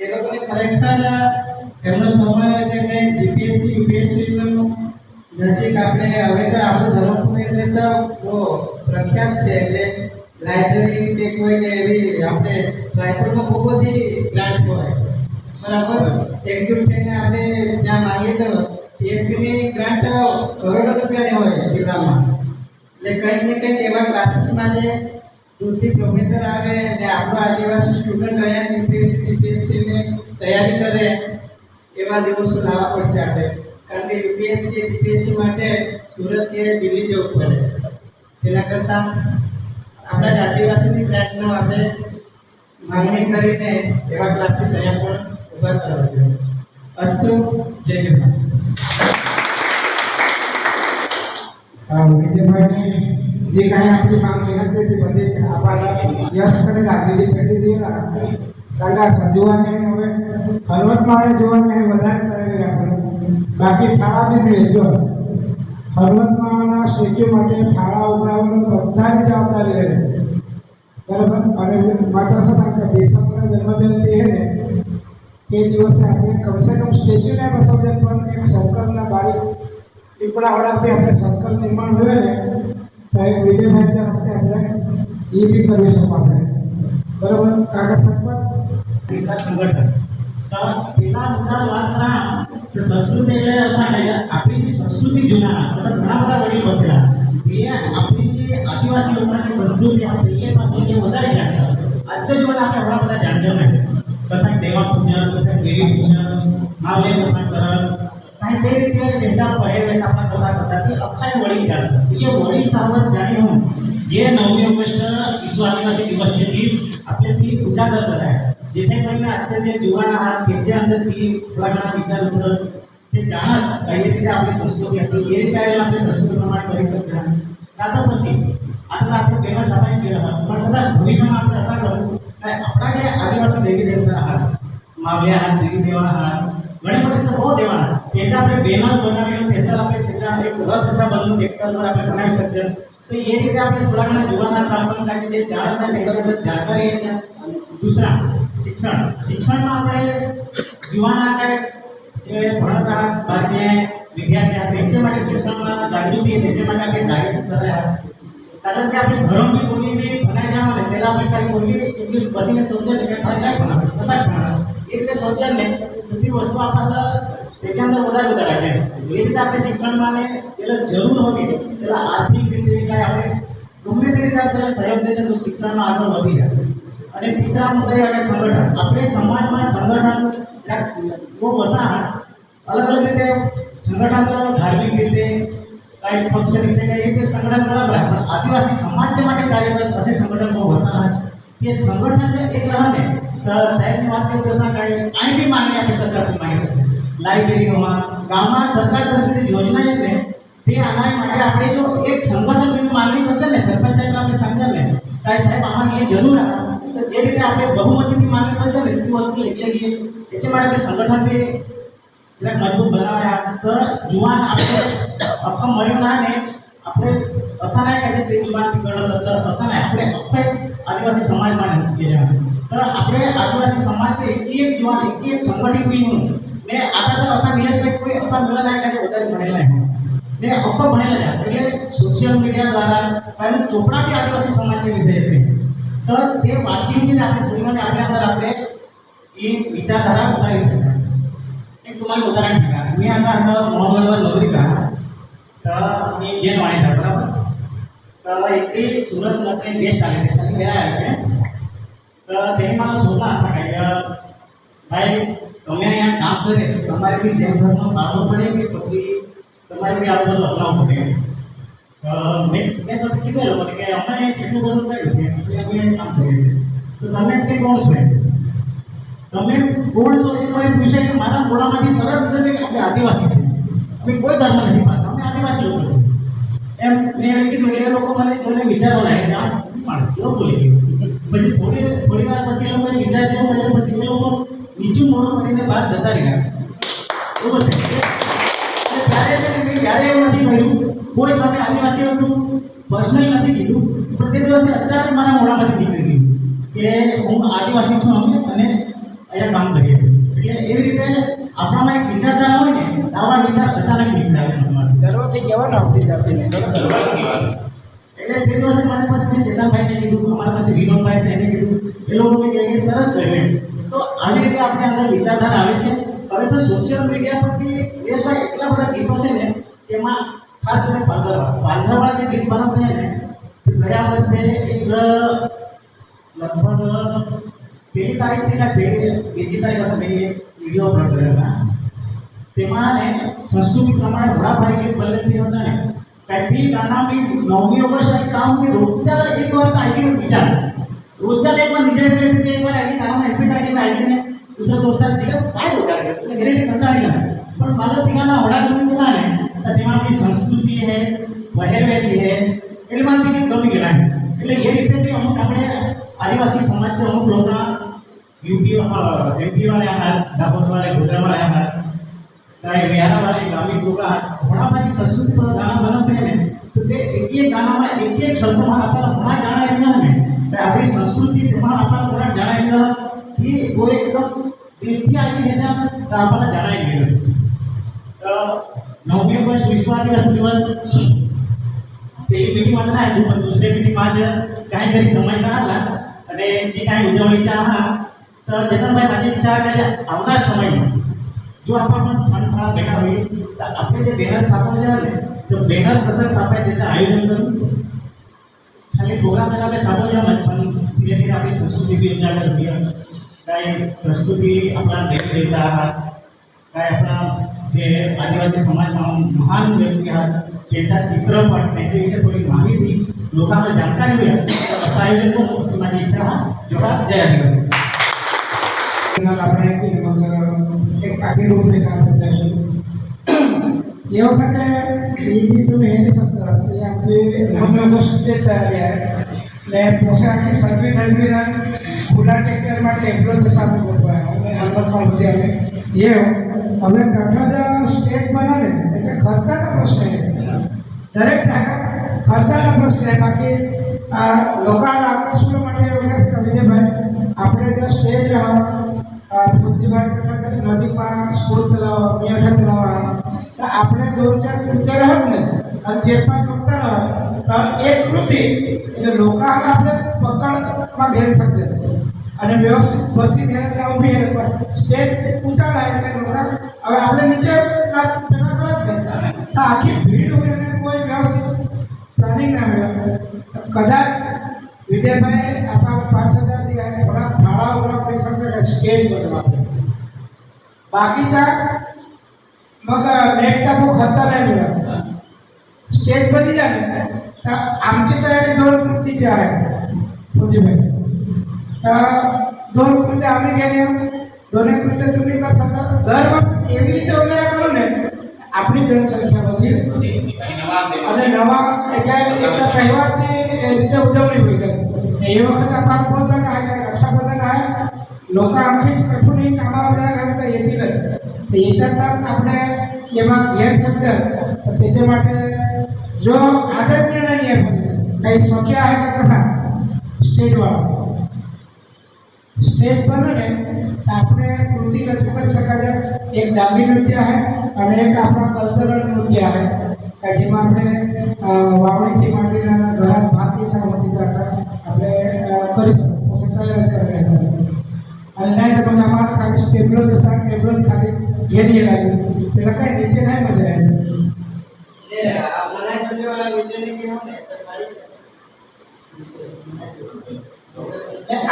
એ લોકોને ખરેખર એમનો સમય હોય એટલે જીપીએસસી યુપીએસસીનું નજીક આપણે હવે તો આપણું ધરમપુર એટલે તો બહુ પ્રખ્યાત છે. એટલે લાઇબ્રેરી કે કોઈ કે એવી આપણે રાયપુરમાં ખૂબ બધી ગ્રાન્ટ હોય બરાબર એકદમ થઈને આપણે ત્યાં માંગીએ તો પીએસપીની ગ્રાન્ટ કરોડો રૂપિયાની હોય જિલ્લામાં એટલે કંઈક ને કંઈક એવા ક્લાસીસ માટે દૂરથી પ્રોફેસર આવે અને આપણો આદિવાસી સ્ટુડન્ટ અહીંયા યુપીએસસી જીપીએસસીની તૈયારી કરે એવા દિવસો લાવવા પડશે આપણે કારણ કે યુપીએસસી કે જીપીએસસી માટે સુરત કે દિલ્હી જવું પડે તેના કરતાં આપણા જ આદિવાસીની ગ્રાન્ટનો આપણે માંગણી કરીને એવા ક્લાસીસ અહીંયા પણ ઊભા કરવા જોઈએ અસ્તુ જય જવાન વિજયભાઈની જે કાંઈ આપણી માંગણી હતી તે બધી આપણા યશ કરે લાગેલી કરી દીધેલા સરકાર સજવાને હવે હળવદમાં જોવાને વધારે તૈયારી રાખવાનું બાકી થાળા બી ભેજજો હળવદમાં સ્ટેચ્યુ માટે થાળા ઉભરાવવાનું બધાની જવાબદારી રહે બરાબર અને માતા સાથે બેસમના જન્મજયંતિ છે ને તે દિવસે આપણે કમસે કમ સ્ટેચ્યુને વિસર્જન પણ એક સર્કલના બારી પીપળાવાડાથી આપણે સર્કલ નિર્માણ હોય ને તો એક વિજયભાઈ હસ્તે આપણે એ બી કરીશું આપણે બરાબર કાકા સરપંચ दिशा संघटन तर तिला मुद्दा वाटना की संस्कृती आहे आपली जी संस्कृती जुना आता घણા બધા વડીલ બસેલા એ આપણી જે આદિવાસી લોકોની સંસ્કૃતિ આપણે એ પાસેથી વધારે જાણતા આજच्या जीवन આપણે ઘણા બધા જાણતા નથી કसा દેવા પૂજન કसा દેવી પૂજન માવલે કसा કરन काही ते રીતે त्यांचा પહેરવેશ आपण कसा करतात ते अख्खाय वडील जाणतात ये वडील सावध जाणी होऊन ये 9 ऑगस्ट विश्व आदिवासी दिवस चे 30 आपले ती उजागर कराय जेणेकरून आजचे जे युवान आहात त्यांच्या अंदर ती प्रकार विचार होतं ते जाणत काही રીતે આપણી સંસ્કૃતિ હતી એ સ્ટાઇલ આપણી સંસ્કૃતિ પ્રમાણે કરી શકતા आता પછી आता આપણે તેમાં સફાઈ કરી રહ્યા પણ કદાચ ભવિષ્યમાં આપણે અસર કરું કે આપણા જે આદિવાસી દેવી દેવતા આહાર માવલે આહાર દેવી દેવા આહાર ગણપતિ સે બહુ દેવાના તેના આપણે બેનર બનાવીને સ્પેશિયલ આપણે તેના એક રથ હિસાબ બનવું ટેક્ટર પર આપણે બનાવી શકીએ તો એ રીતે આપણે થોડા ઘણા યુવાના સાધન લાગે જે જાણતા તેના જાણકારી दूसरा शिक्षण शिक्षण में આપણે યુવાના કે ભણતા ભારતીય વિદ્યાર્થી त्यांच्या માટે શિક્ષણમાં જાગૃતિ त्यांच्या માટે આપણે જાગૃત કર્યા कारण કે આપણે ઘરોની બોલી બી ભણાઈ જવાનું પહેલા આપણે ખાલી બોલી इंग्लिश બનીને સમજે કે काय ભણવાનું કसा ભણવાનું એ રીતે સમજે ને બધી વસ્તુ આપણને त्याच्या અંદર વધારે વધારે રાખે એ રીતે આપણે શિક્ષણમાં ને એટલે જરૂર હોવી એટલે આર્થિક રીતે કાંઈ આપણે ગમે તે રીતે આપણે સહયોગ દઈએ તો શિક્ષણમાં આગળ વધી જાય અને तीसरा मुद्दा है संगठन अपने समाज में संगठन वो वसाहत अलग अलग रीते संगठन तो धार्मिक रीते काही पक्ष रीते काही ते संगठन अलग आहे पण आदिवासी समाज માટે કાર્ય કરે असे संगठन को वसाहत ये संगठन एक रहने तर साहेब ने बात की तसा काही आई भी मागणी आपली सरकार मागे शकते लाइब्रेरी होमा गामમાં સરકાર તરફથી યોજના છે તે આના માટે આપણે જો એક સંગઠન ની માગણી કરते ને સરપંચ સાહેબ આપણે સમજાવે काय साहेब आम्हाला हे जरूर आहे तर जे રીતે આપણે બહુમતીની માગણી કરતા ને એ વસ્તુ એટલે કે त्याच्या માટે આપણે સંગઠનને એટલે મજબૂત બનાવ્યા तर युवान આપણે અખમ મળ્યું ના ને આપણે અસા नाही કે તે યુવાન કળત तर અસા नाही આપણે અખે આદિવાસી સમાજમાં કેજા तर આપણે આદિવાસી સમાજचे एक युवान एक संघटित होऊन ને आता तर असा निलेशભાઈ કોઈ असा मिळाला नाही का जे વધારે ભણેલા आहे ने अप्पा भणेला आहे એટલે सोशल मीडिया द्वारा कारण ચોપડા બી આદિવાસી સમાજचे विषय आहेत तर ते वाचीने આપણે થોડીને आपल्या અંદર આપણે ही विचारधारा उतारी शकतो एक तुम्हाला उदाहरण सांगा मी आता मोहनगडवर नोकरी का तर मी जेल वाणी बरोबर तर इथे सुरत नसले गेस्ट आले ते आणि वेळा आहे तर त्यांनी मला शोधला असा काय भाई તમે અહીંયા કામ કરે તમારે બી જેમ ઘરમાં પાડવું પડે કે પછી તમારે બી આ બધું અપનાવવું પડે મેં તો કીધું લોકોને કે અમે એટલું બધું કર્યું છે એટલે અમે કામ કરીએ છીએ તો તમે તે કોણ છો તમે કોણ છો એ મને પૂછે કે મારા મોડામાંથી તરત નીકળે કે આપણે આદિવાસી છે અમે કોઈ ધર્મ નથી પાડતા અમે આદિવાસી લોકો છે એમ મેં કીધું એ લોકો મને જોઈને વિચારવા લાગે કે આ માણસ કેવો બોલી ગયો પછી થોડી વાર પછી એ લોકોએ વિચાર જેવો કર્યો પછી એ લોકો નીચું મોડું કરીને બહાર જતા રહ્યા બરોબર છે ત્યારે છે ને મેં ક્યારે એવું નથી કહ્યું કોઈ સામે આદિવાસી હતું પર્સનલી નથી કીધું પણ તે દિવસે અચાનક મારા મોઢામાંથી નીકળી ગયું કે હું આદિવાસી છું અમે અને અહીંયા કામ કરીએ છીએ એટલે એવી રીતે આપણામાં એક વિચારધારા હોય ને આવા વિચાર અચાનક નીકળે ગર્વથી કહેવાનું આપણી જાતિને એટલે તે દિવસે મારી પાસે પાસે ચેતનભાઈને કીધું, અમારા પાસે વિનોદભાઈ છે એને કીધું, એ લોકોને કહીએ સરસ કર્યું. તો આવી રીતે આપણે અંદર વિચારધારા આવે છે. હવે તો સોશિયલ મીડિયા પરથી દેશમાં એટલા બધા ગીતો છે ને, એમાં ખાસ કરીને પાંદરવાળા જે ગીત બનાવ્યા ને, ગયા વર્ષે એક લગભગ પહેલી તારીખથી ના બીજી તારીખ હશે મેં એક વિડીયો અપલોડ કર્યો હતા. તેમાં ને સંસ્કૃતિ પ્રમાણે વડાભાઈ ગીત બદલતી હતા ને, કંઈક ગાનાની 9મી ઓગસ્ટ કામની રોજના એક વાર આઈડી વિચાર રોજના એકવાર નીચે એટલે એકવાર આઈડી કામમાં એફિટ આઈડીને આઈડીને દૂસરા દોસ્તાર જીગર કાંઈ રોજગાર કરે એટલે ઘરે કંટાળી ગયા. પણ મારા પિતાના વડાગુરુ હતા ને, તો તેમાં આપણી સંસ્કૃતિ હે, પહેરવેશ હે, એટલે મને ગીત ગમી ગયા. એટલે એ રીતે બી અમુક આપણે આદિવાસી સમાજ છે, અમુક લોકો યુપી વાળા હતા, દાહોદ વાળા, ગોધરા વાળા હતા, કાંઈ બિહાર વાળા, ગામી ટોકા ઘણાભાઈ સંસ્કૃતિ પર ગાના બનાવते हैं तो તે એક ગાનામાં એક શબ્દમાં આપણા ઘણા ગાના એમના ને આપણી સંસ્કૃતિ પ્રમાણે આપણા ઘણા ગાના એમના એ કોઈ એકદમ દિલથી આવી હતા તો આપણને જણાવી ગયેલું છે. તો 9મી ઓગસ્ટ વિશ્વ આદિવાસી દિવસ પેલી મીટિંગમાં ના હતું, પણ દૂસરી મીટિંગમાં જ કાંઈ કરી સમય કાઢલા અને જે કાંઈ ઉજવણી ઈચ્છા હા તો ચેતનભાઈ મારી ઈચ્છા કે આવનાર સમયમાં જો આપણે પણ ફંડ ફાળા બેઠા હોઈએ તો આપણે જે બેનર છાપવા જાય ને તો બેનર પ્રસંગ છાપાય त्याचं आयोजन करून खाली प्रोग्राम આપણે છાપવા જાય પણ ધીરે ધીરે આપણી સંસ્કૃતિ બી ઉજાગર થતી કાંઈ સંસ્કૃતિ આપણા દેવી દેવતા કાંઈ આપણા જે આદિવાસી સમાજમાં મહાન વ્યક્તિ હતા त्यांचा चित्रपट त्यांच्या विषयी थोडी माहिती लोकांना जानकारी मिळेल असं आयोजन करून अशी माझी इच्छा हा जेव्हा जय आदिवासी. આપણે એક આખી રૂપરેખા બતાવીશું. એ વખતે એ તમે એની શબ્દ હશે આમથી 9મી ઓગસ્ટની તૈયારી આવે ને પોશાકની સર્વે થઈ ખુલ્લા ટેક્ટર માટે એમ્પ્લોય સાથે ગોઠવાય અને હાલમાં બધી આવે એ હવે કઠોળ સ્ટેટ બનાવે એટલે ખર્ચાનો પ્રશ્ન દરેક ખર્ચાનો પ્રશ્ન બાકી આ લોકોને આકર્ષવા માટે વિજયભાઈ આપણે જો સ્ટેજ પૃથ્વીભાઈ નદીમાં સ્કૂલ ચલાવવા મિયાઠા ચલાવવા તો આપણે 2-4 પિક્ચર હોત ને અને 4-5 વખત તો એક કૃતિ એટલે લોકો આપણે પકડમાં ઘેર શકશે અને વ્યવસ્થિત બસી ધ્યાન ત્યાં ઊભી સ્ટેજ ઊંચા લાગે એટલે લોકો હવે આપણે નીચે પેલા કરે જ ને તો આખી ભીડ હોય અને કોઈ વ્યવસ્થિત પ્લાનિંગ ના મળે કદાચ વિજયભાઈ આપણા 5000થી આવે થોડા ફાળા ઉભા કરી શકે સ્ટેજ બનવા બાકીના मग नेटचा खूप खर्च नाही मिळत स्टेज बनी झाली तर आमची तयारी 2 कृतीची आहे पूजेबाई तर 2 कृती आम्ही केली 2 कृत्य तुम्ही कर सकता दरवर्षी एवी રીતે ઉમેરા કરો ને આપણી જનસંખ્યા વધી અને નવા એટલે એક તહેવારથી એ રીતે ઉજવણી હોય ગઈ એ વખત આપણે બોલતા काय रक्षाबंधन आहे लोक आमची कठोरी कामावर जायला तर येतील याच्यात આપણે એમાં ઘેર શબ્દ त्याच्या માટે જો આગળ निर्णय નહીં काही शक्य आहे का कसा स्टेजवाला स्टेज बनो ने આપણે કૃતિ રજૂ કરી શકાય એક ડાંગી નૃત્ય आहे અને એક આપણા કલ્ચરલ નૃત્ય आहे કે જેમાં આપણે વાવણીથી માંડીને ઘરાત ભાતીના હોતી આપણે કરી શકીએ તૈયાર કરી અને નહીં તો પછી અમારે ખાલી ટેબલો જશા ટેબલો ખાલી ઘેરી લાગ્યું પેલા કઈ નીચે નહીં મજા આવે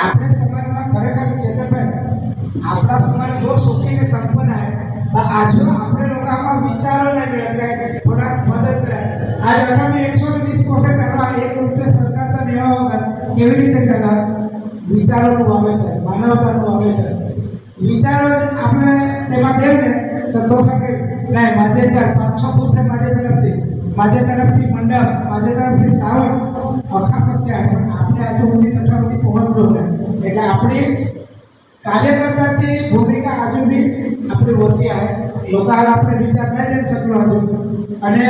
આપણે સમાજમાં ખરેખર ચેતનભાઈ આપણા સમાજ બહુ સુખી ને સંપન્ન आहे આજુ આપણે લોકોમાં વિચારો નહીં મળે થોડા મદદ કરે આ રકમ 120 કોસે કરવા 1 રૂપિયા સરકારचा દેવા વગર કેવી રીતે ચલાવે વિચારોનું વાવેતર માનવતાનું વાવેતર વિચારો આપણે તેમાં દેવ ને તો શકે નહીં માધ્યચાર 500 પુરુષે માધ્ય તરફથી મંડળ માધ્ય તરફથી સાવણ અખા શક્ય आहे પણ આપણે આજુ સુધી કઠોળથી પહોંચતો ને એટલે આપણી કાર્યકર્તાથી ભૂમિકા આજુ બી આપણી ઓછી आहे લોકોને આપણે વિચાર નહીં દઈ શકલો આજુ અને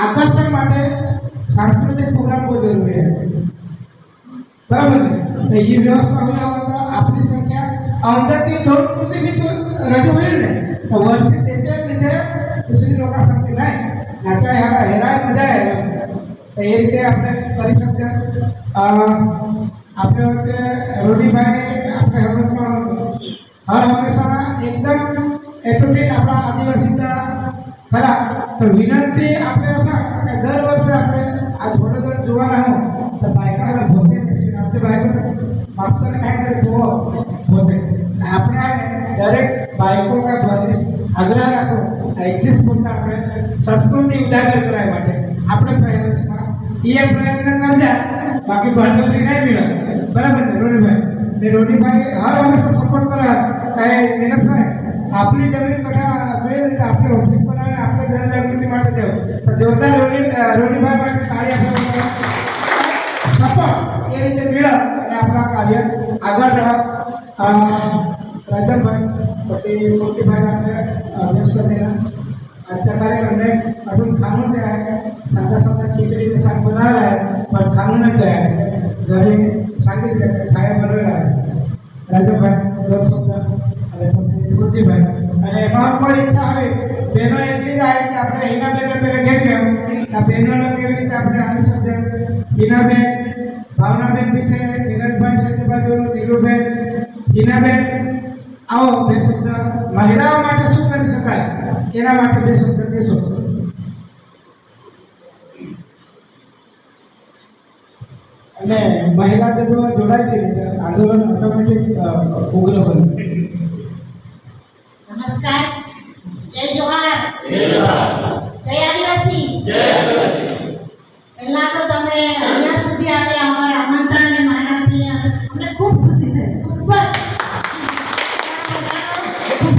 આકર્ષણ માટે સાંસ્કૃતિક પ્રોગ્રામ બહુ જરૂરી છે બરાબર ને તો એ વ્યવસ્થા હોય તો આપણી સંખ્યા અંદરથી 2 કૃતિ બી રજૂ હોય ને તો વર્ષે त्याच्या લીધે दुसरी लोकांसाठी नाही नाचा ह्या हेराय मजा आहे તો એ રીતે આપણે કરી શકીએ આપણે વચ્ચે રોડીભાઈ આપણે હર હંમેશા એકદમ એટોટેટ આપણા આદિવાસીના ખરા. તો વિનંતી આપણે અસા કે દર વર્ષે આપણે આ થોડો જોવાના હો તો બાયકા પોતે આપણે બાયકો માસ્તર કાંઈ કરે જુઓ પોતે આપણે દરેક બાયકો કે ભરીશ આગ્રહ રાખો 31 પૂરતા આપણે સંસ્કૃતિ ઉજાગર કરાય માટે આપણે પહેરવેશમાં એ પ્રયત્ન કરજા. બાકી બળતરી નહીં મળે બરાબર ને રોનીભાઈ ને રોનીભાઈ હર હંમેશા સપોર્ટ કરે કાંઈ દિનેશભાઈ આપણી જમીન કઠા જોઈએ આપણે ઓફિસ બનાવે આપણે જનજાગૃતિ માટે દેવું તો જોરદાર રોનીભાઈ માટે તાળી આપણે સપોર્ટ એ રીતે મળે અને આપણા કાર્ય આગળ રહે. राजनभाई પછી મોટીભાઈ આપણે અધ્યક્ષ देना अच्छा कार्यक्रम में अटूट खानों से आए सादा सादा खिचड़ी में साग बना रहा है पर खानों में क्या है घरे सांगे खाया बन रहा है. राजनभाई दो शब्द અને પછી મોટીભાઈ અને એમાં કોઈ ઈચ્છા આવે બહેનો એટલી જ આવે કે આપણે હિનાબેન પેલે ઘેર ગયો આ બહેનોને કેવી રીતે આપણે આની સાથે હિનાબેન ભાવનાબેન બી છે નીરજભાઈ છે તે બાજુ નીલુબેન હિનાબેન आओ બે શબ્દ મહિલાઓ માટે શું કરી શકાય એના માટે બે શબ્દ કહેશો. અને મહિલા તત્વો જોડાઈ રીતે આંદોલન ઓટોમેટિક ઉગ્ર બન્યું. નમસ્કાર, જય જોહાર, જય આદિવાસી. પહેલા તો તમે અહીંયા સુધી આવ્યા અમારા આમંત્રણને માન આપી અમને ખૂબ ખુશી થઈ. ખૂબ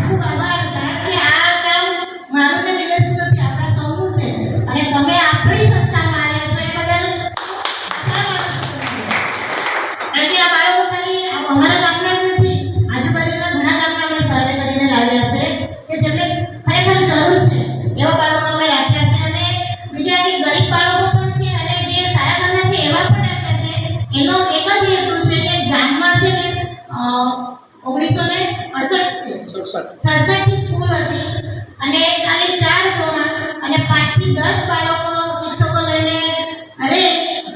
ખૂબ આભાર. કારણ કે આ કામ મારું ને નિલેશ નથી, આપણા સૌનું છે અને તમે આપણી સંસ્થામાં આવ્યા છો એ બદલ કારણ કે આ બાળકો ખાલી અમારા ગામના જ નથી, આજુબાજુના ઘણા ગામના અમે સર્વે કરીને લાવ્યા છે કે જેમને ખરેખર જરૂર છે એવા બાળકો અમે રાખ્યા છે અને બીજા કે ગરીબ બાળકો પણ છે અને જે સારા ઘરના છે એવા પણ રાખ્યા છે. એનો એક જ હેતુ છે કે ગામમાં છે ને 1967 ની સ્કૂલ હતી અને ખાલી 4 ધોરણ અને 5 થી 10 બાળકો શિક્ષકો લઈને અરે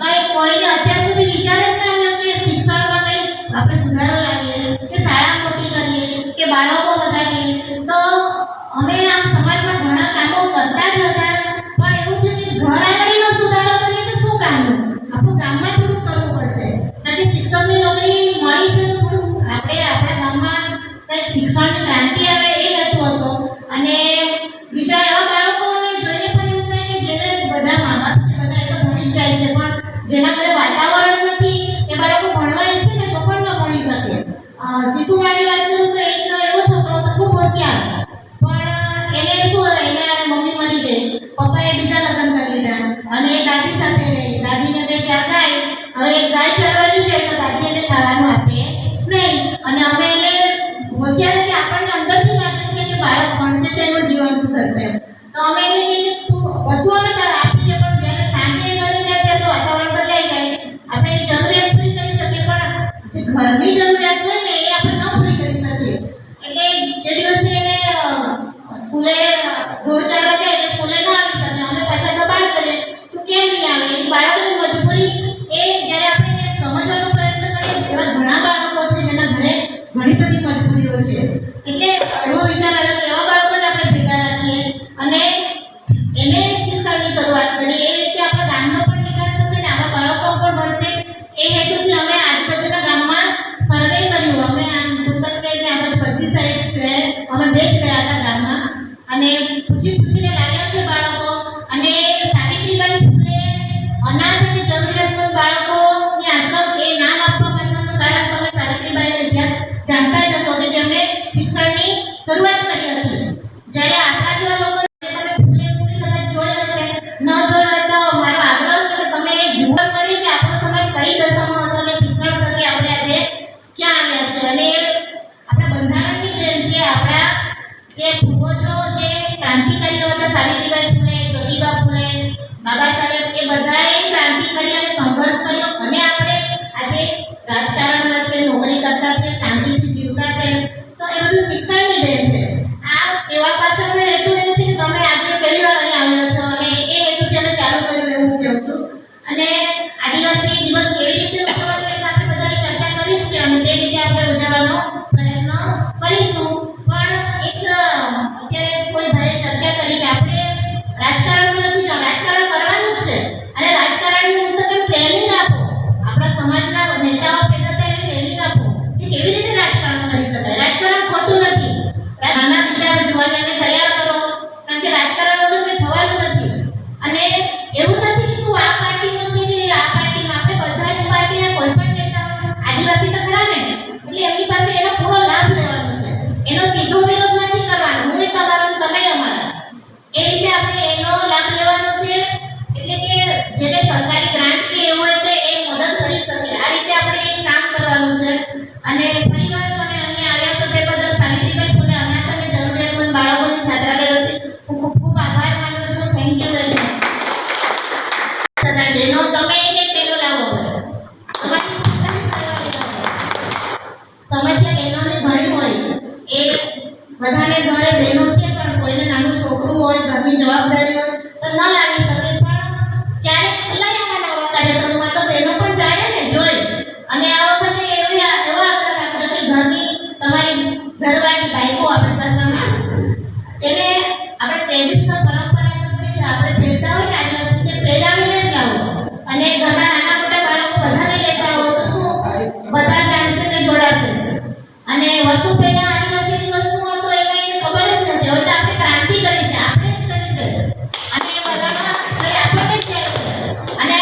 કઈ કોઈને અત્યાર સુધી વિચાર જ ન આવ્યો કે શિક્ષણમાં કઈ આપણે સુધારો લાવીએ કે શાળા મોટી કરીએ કે બાળકો વધારીએ. તો અમે આમ સમાજમાં ઘણા કામો કરતા જ હતા પણ એવું છે કે ઘર આંગળીનો સુધારો કરીએ તો શું કામનું, આપણું ગામમાં થોડું કરવું પડશે. કારણ કે શિક્ષકની નોકરી મળી છે તો થોડું આપણે આપણા ગામમાં કંઈક શિક્ષણની ક્રાંતિ આવે એ હેતુ હતો. અને બીજા એવા બાળકોને જોઈને પણ એવું થાય કે જેને બધા મા બાપ છે બધા એ તો ભણી જ જાય છે પણ જેના ઘરે વાતાવરણ નથી એ બાળકો ભણવા ઈચ્છે ને તો પણ ન ભણી શકે. શિશુવાળી વાત કરું તો એક એવો છોકરો તો ખૂબ હોશિયાર પણ એને શું એના મમ્મી મરી ગઈ, પપ્પાએ બીજા લગ્ન કરી લીધા અને એ દાદી સાથે રહી. દાદીને 2-4 ગાય, હવે એક ગાય ચરવાની જાય તો દાદી એને ખાવાનું આપે નહીં અને અમે એને હોશિયાર કે આપણને અંદરથી લાગે છે કે બાળક ભણશે તો એનું જીવન સુધરશે તો અમે એને કહીએ તું બધું અમે તારે આપી છે પણ જ્યારે સાંજે મળી જાય ત્યારે તો વાતાવરણ બદલાઈ જાય. આપણે એની જરૂરિયાત પૂરી કરી શકીએ પણ જે ઘરની જરૂરિયાત હોય ને એ આપણે ન પૂરી કરી શકીએ. એટલે જે દિવસે એને સ્કૂલે 2-4 વાગે એટલે સ્કૂલે ન આવી શકે અમે પાછા દબાણ કરીએ તું કેમ નહીં આવે. એ બાળકોની મજબૂરી એ જ્યારે આપણે સમજવાનો પ્રયત્ન કરીએ એવા ઘણા બાળકો છે જેના ઘરે ઘણી બધી મજબૂરીઓ છે. એટલે એવો વિચાર આવ્યો કે એવા બાળકોને આપણે ભેગા રાખીએ અને એને શિક્ષણની શરૂઆત કરીએ. એ રીતે આપણા ગામનો પણ વિકાસ થશે ને આવા બાળકો પણ ભણશે. એ હેતુથી અમે આજુબાજુના ગામમાં સર્વે કર્યું. અમે આમ દુકાનપેટને આ બધી બધી સાઈડ અમે બેચ ગયા હતા ગામમાં અને પૂછીને લાવ્યા છે બાળકો. અને સાવિત્રીબાઈ ફૂલે અનાથ અને જરૂરિયાતમંદ બાળકોની આશ્રમ એ નામ આપવા પાછળનું કારણ તમે સાવિત્રીબાઈનો ઇતિહાસ જાણતા જ હશો કે જેમણે શિક્ષણની શરૂઆત કરી હતી. જ્યારે આપણા જેવા લોકો તમે ફૂલે પૂરી કદાચ જોઈ હશે ન જોઈ હોય તો મારો આગ્રહ છે કે તમે જીવન કરી કે આપણો સમાજ કઈ દશામાં હતો અને શિક્ષણ પ્રત્યે આપણે આજે ક્યાં આવ્યા છે. અને આપણા બંધારણની જેમ છે આપણા જે પૂર્વજો જે ક્રાંતિકારીઓ હતા સાવિત્રીબાઈ ફૂલે, જ્યોતિબા ફૂલે, બાબા સાહેબ એ બધાએ ક્રાંતિ કરી અને સંઘર્ષ કર્યો અને આપણે આજે રાજકારણમાં છે, નોકરી કરતા છે, શાંતિથી જીવતા છે. તો એ બધું શિક્ષણની દેન છે. આ એવા પાછળનો હેતુ એ છે કે તમે આજે પહેલી વાર અહીં આવ્યા છો અને એ હેતુથી અમે ચાલુ કર્યું એવું કહું છું. અને આદિવાસી દિવસ કેવી રીતે જવાબદારી હોય તો ન લાવી શકે, પણ ક્યારેક લઈ આવવાના આવા કાર્યક્રમમાં તો બહેનો પણ જાણે ને જોઈ. અને આ વખતે એવો આગ્રહ રાખજો કે ઘરની તમારી ઘરવાળી બાઈકો આપણી ભાષામાં એને આપણે ટ્રેડિશનલ પરંપરાગત જે આપણે પહેરતા હોય ને આદિવાસી તે પહેરાવીને જ લાવો. અને ઘરના નાના મોટા બાળકો બધાને લેતા હોય તો શું બધા જાણશે ને જોડાશે. અને વસ્તુ પહેલા આદિવાસીની વસ્તુઓ તો એમાં એને ખબર જ નથી. હવે તો આપણે ક્રાંતિ કરી છે, આપણે જ કરી છે, અને એ બધામાં શ્રેય આપણને જ જાય છે. અને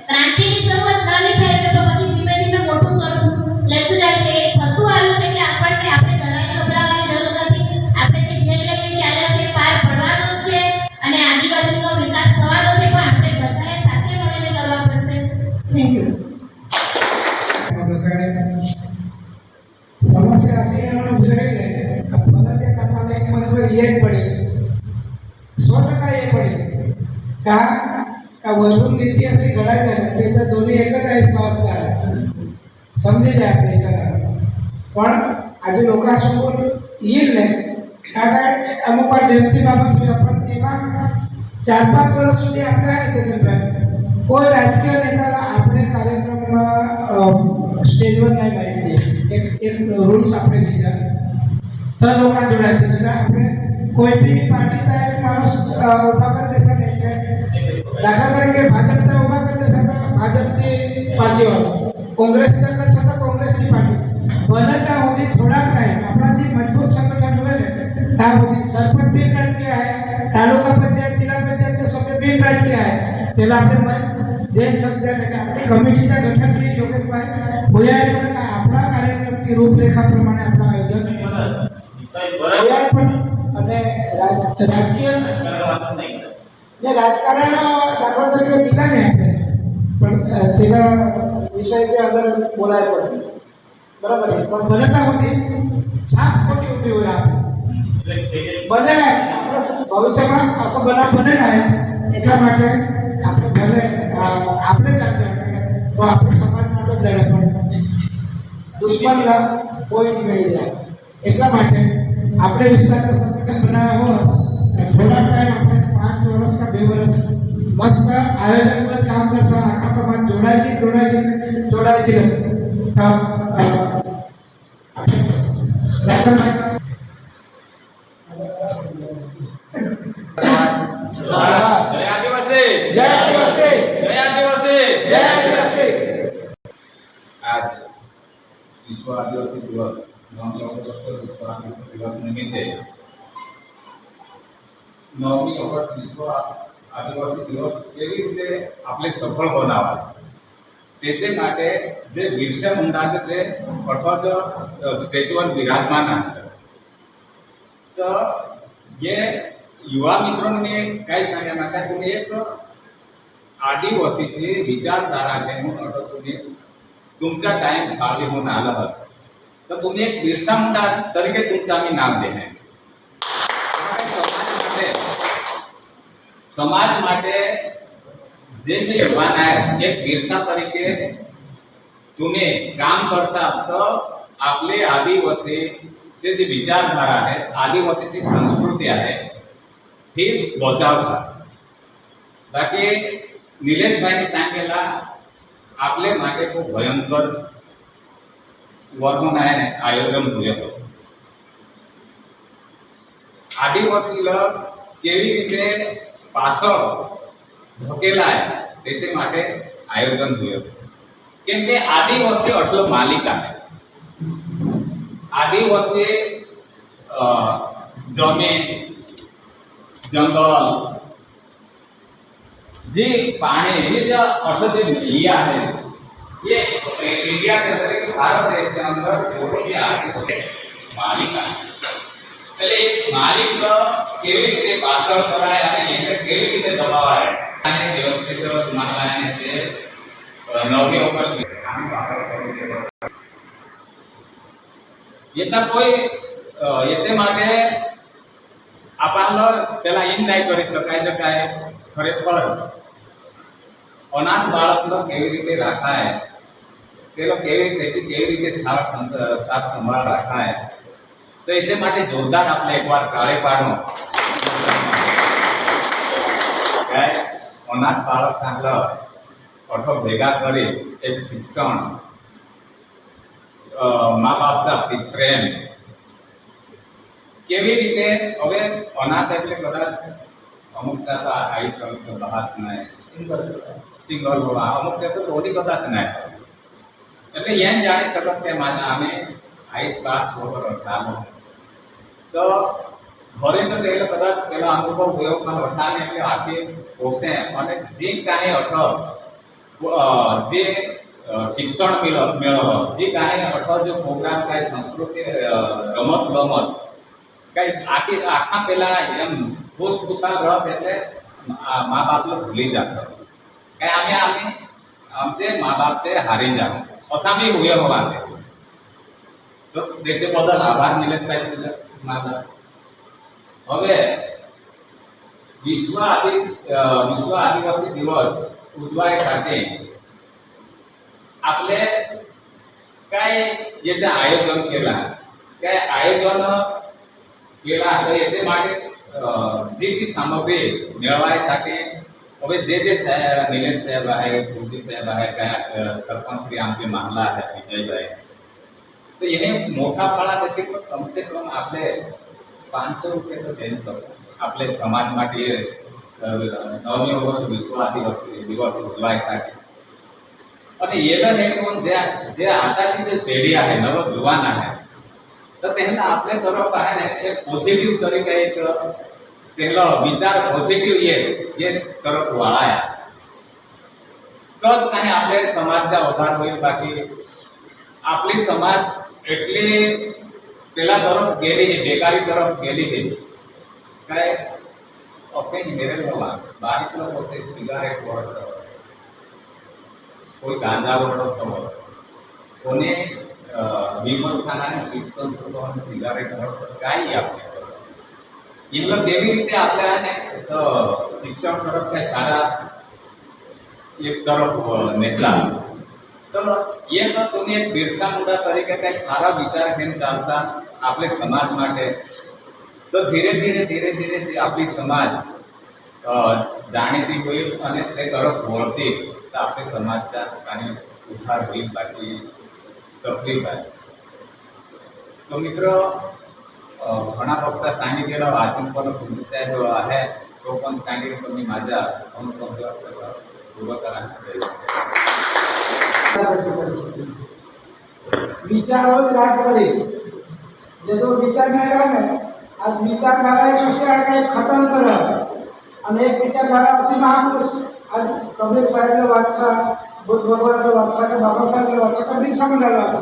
ક્રાંતિની શરૂઆત નાની થાય છે તો પછી ધીમે ધીમે મોટું સ્વરૂપ લેતું જાય છે. એ થતું આવ્યું છે કે આપણે જરાય ગભરાવાની જરૂર નથી. આપણે જે ધ્યેય લઈને ચાલ્યા છે પાર પડવાનો જ છે, અને આદિવાસીનો વિકાસ થવાનો છે, પણ આપણે બધાએ સાથે મળીને કરવા પડશે. Thank you. समस्या अशी आहे म्हणून જોઈએ मला त्या कामाला एक महत्व एक पडेल 100% एक पडेल का वरून नीती अशी घडायला ते तर दोन्ही एकच आहे भाषा समजे જાય આપણે સર પણ આજે લોકાસમોર येईल ને કારણ અમુક વાર ડેમથી બાબત પણ એમાં 4-5 વર્ષ સુધી આપણે ચેતનભાઈ કોઈ રાજકીય નેતાના આપણે કાર્યક્રમમાં સ્ટેજ પર નહીં માહિતી एक रूल्स આપણે લીધા તો લોકો જોડાય છે આપણે કોઈ બી પાર્ટીના એક માણસ ઉભા કરી દેશે ને એટલે દાખલા તરીકે ભાજપના ઉભા કરી દેશે તો ભાજપની પાર્ટીવાળો કોંગ્રેસના કરશે તો કોંગ્રેસની પાર્ટી બને ત્યાં સુધી થોડાક ટાઈમ આપણાથી મજબૂત સંગઠન હોય ને ત્યાં સુધી સરપંચ બી રાજકીય आहे તાલુકા પંચાયત જિલ્લા પંચાયતના સભ્ય બી રાજકીય आहे त्याला આપણે मंच देन समजा કે આપણી કમિટીच्या गठनથી યોગેશભાઈ હોયા પણ આપણા કાર્યક્રમની રૂપરેખાप्रमाणे આપણા આયોજન અને રાજકીય ને રાજકારણ દાખલા તરીકે દીધા ને પણ તેના વિષય જે અંદર બોલાય પડે બરાબર છે પણ બનતા હોતી છાપ ખોટી ઉભી હોય આપણે બને ના આપણા ભવિષ્યમાં असं બનાવ બને ના એટલા માટે આપણે ભલે આપણે જ તો આપણે સમાજ માટે જ લડે પણ દુશ્મનના કોઈ નહીં મળી જાય એટલા માટે આપણે વિસ્તારના સંગઠન બનાવ્યા હોય થોડા ટાઈમ આપણે 5 વર્ષ का 2 વર્ષ मस्त आयोजन पर काम करसा आखा समाज जोडायची जय आदिवासी जय आदिवासी जय आदिवासी जय आदिवासी आज विश्व आदिवासी दिवस 9 ऑगस्ट विश्व आदिवासी दिवस निमित्ते 9 ऑगस्ट विश्व आदिवासी दिवस કેવી રીતે આપણે સફળ બનાવવા त्याचे માટે જે બિરસા મુંડા છે તે અઠવાદ સ્ટેજ પર વિરાજમાન आहेत तर ये युवा मित्रांनी काय सांगण्यात का तुम्ही एक आदिवासीची विचारधारा घेऊन आता तुम्ही तुमचा टाइम काढली म्हणून आला असेल तर तुम्ही एक बिरसा मुंडा तरीके तुमचं आम्ही नाव देणे समाज માટે જે યુવાન आहे एक बिरसा तरीके तुम्ही काम करता तर आपले आदिवासी जे विचारधारा आहे आदिवासीची संस्कृती आहे ही बचावसा बाकी निलेशभाईने सांगितला आपले मागे खूप भयंकर वर्णन आहे आयोजन होतं आदिवासीला केवी રીતે પાછળ ધકેલા आहे त्याचे માટે આયોજન થયું કેમ કે આદિવાસી એટલો માલિક आहे आदिवासी जमीन जंगल जी पाणी हे जो अटल जे एरिया है ये इंडिया के अंदर भारत देश के अंदर जो भी आदिवासी मालिक है पहले एक मालिक केवी રીતે પાછળ કરાય અને એને કેવી રીતે દબાવાય અને વ્યવસ્થિત માનવાને તે 9 ऑगस्ट याचा કોઈ याचे માટે આપણને પેલા इन નહીં કરી શકાય છે કે ખરેખર અનાથ બાળકનો કેવી રીતે રાખાય પેલો કેવી રીતે સાથ સંભાળ રાખાય તો याचे માટે જોરદાર આપણે એકવાર કાળે પાડો અનાથ બાળક સાંભળ અઠો ભેગા કરી એક શિક્ષણ મા બાપ સાથે પ્રેમ કેવી રીતે હવે અનાથ એટલે કદાચ અમુક તો આઈ તો બહાસ નહીં સિંગલ હોવા અમુક તો થોડી કદાચ નહીં એટલે એમ જાણી શકત કે મારા અમે આઈસ પાસ વગર ચાલો તો ઘરે તો તે કદાચ પેલા અનુભવ ગયો પણ વટાને એટલે આખી પોસે અને જે કાંઈ અઠો જે શિક્ષણ મેળવો જે કાંઈ અઠો જો પ્રોગ્રામ કાંઈ સંસ્કૃતિ રમત ગમત કાંઈ આખા પેલા એમ ખુશખુશાલ રહ એટલે મા બાપને ભૂલી જતો કાંઈ અમે આમचे મા બાપ છે હારી જાવ અસામી हुए होवा તો त्याचे बदल आभार निलेश भाई तुझे मા બાપ હવે વિશ્વ આદિવાસી દિવસ ઉજવાય સાથે आपले काय याचे आयोजन केला काय आयोजन केला तर याचे मागे जी ती सामग्री मिळवायसाठी હવે જે નિલેશ સાહેબ आहे ગુરુજી સાહેબ आहे काय सरपंच श्री आमचे महला आहे विजयભાઈ तो ये मोठा फाळा देखील कम से कम आपले 500 रुपये तो देऊ शकतो आपले समाज માટે 9મી ઓગસ્ટ વિશ્વ આદિવાસી દિવસ ઉજવાयसाठी અને એલા हे कोण जे आताची जे पेढी आहे नव जुवान आहे तर त्यांना आपल्या तरफ आहे ना एक पॉझिटिव्ह तरीके एक त्यांना विचार पॉझिटिव्ह ये तरफ वळाया तोच काही आपल्या समाजचा उद्धार होईल बाकी आपली समाज એટલી પેલા તરફ ગેલી છે બેકારી તરફ ગેલી છે काय अपने मेरे लोग बारीक लोग से सिगारेट वगैरह कोई गांजा वगैरह कोने विमल खाना कीर्तन सिगारेट वगैरह काय आपले इनला देवी रीते आपल्या तो शिक्षण तरफ काय सारा एक तरफ नेचा तो ये तो तुम्ही एक बिरसा मुंडा तरीके काय सारा विचार घेऊन चालसा आपले समाज માટે तो धीरे धीरे आपली समाज जाणीती होईल અને તે તરફ વળતી તો આપણે સમાજचा काही उद्धार होईल बाकी तकलीफ आहे तो मित्र घणा फक्त सांगितलेला वाचन पण तुमचा जो आहे तो पण सांगितलं मी माझ्या अनुसंध पूर्ण करायला विचारो राज करे जो विचार नहीं रहा ने आज विचारधारा कसे आहे काय खतम करत आणि एक विचारधारा अशी महापुरुष आज कबीर साहेब वाचा बुद्ध भगवान वाचा के बाबा साहेब वाचा कबीर साहेब वाचा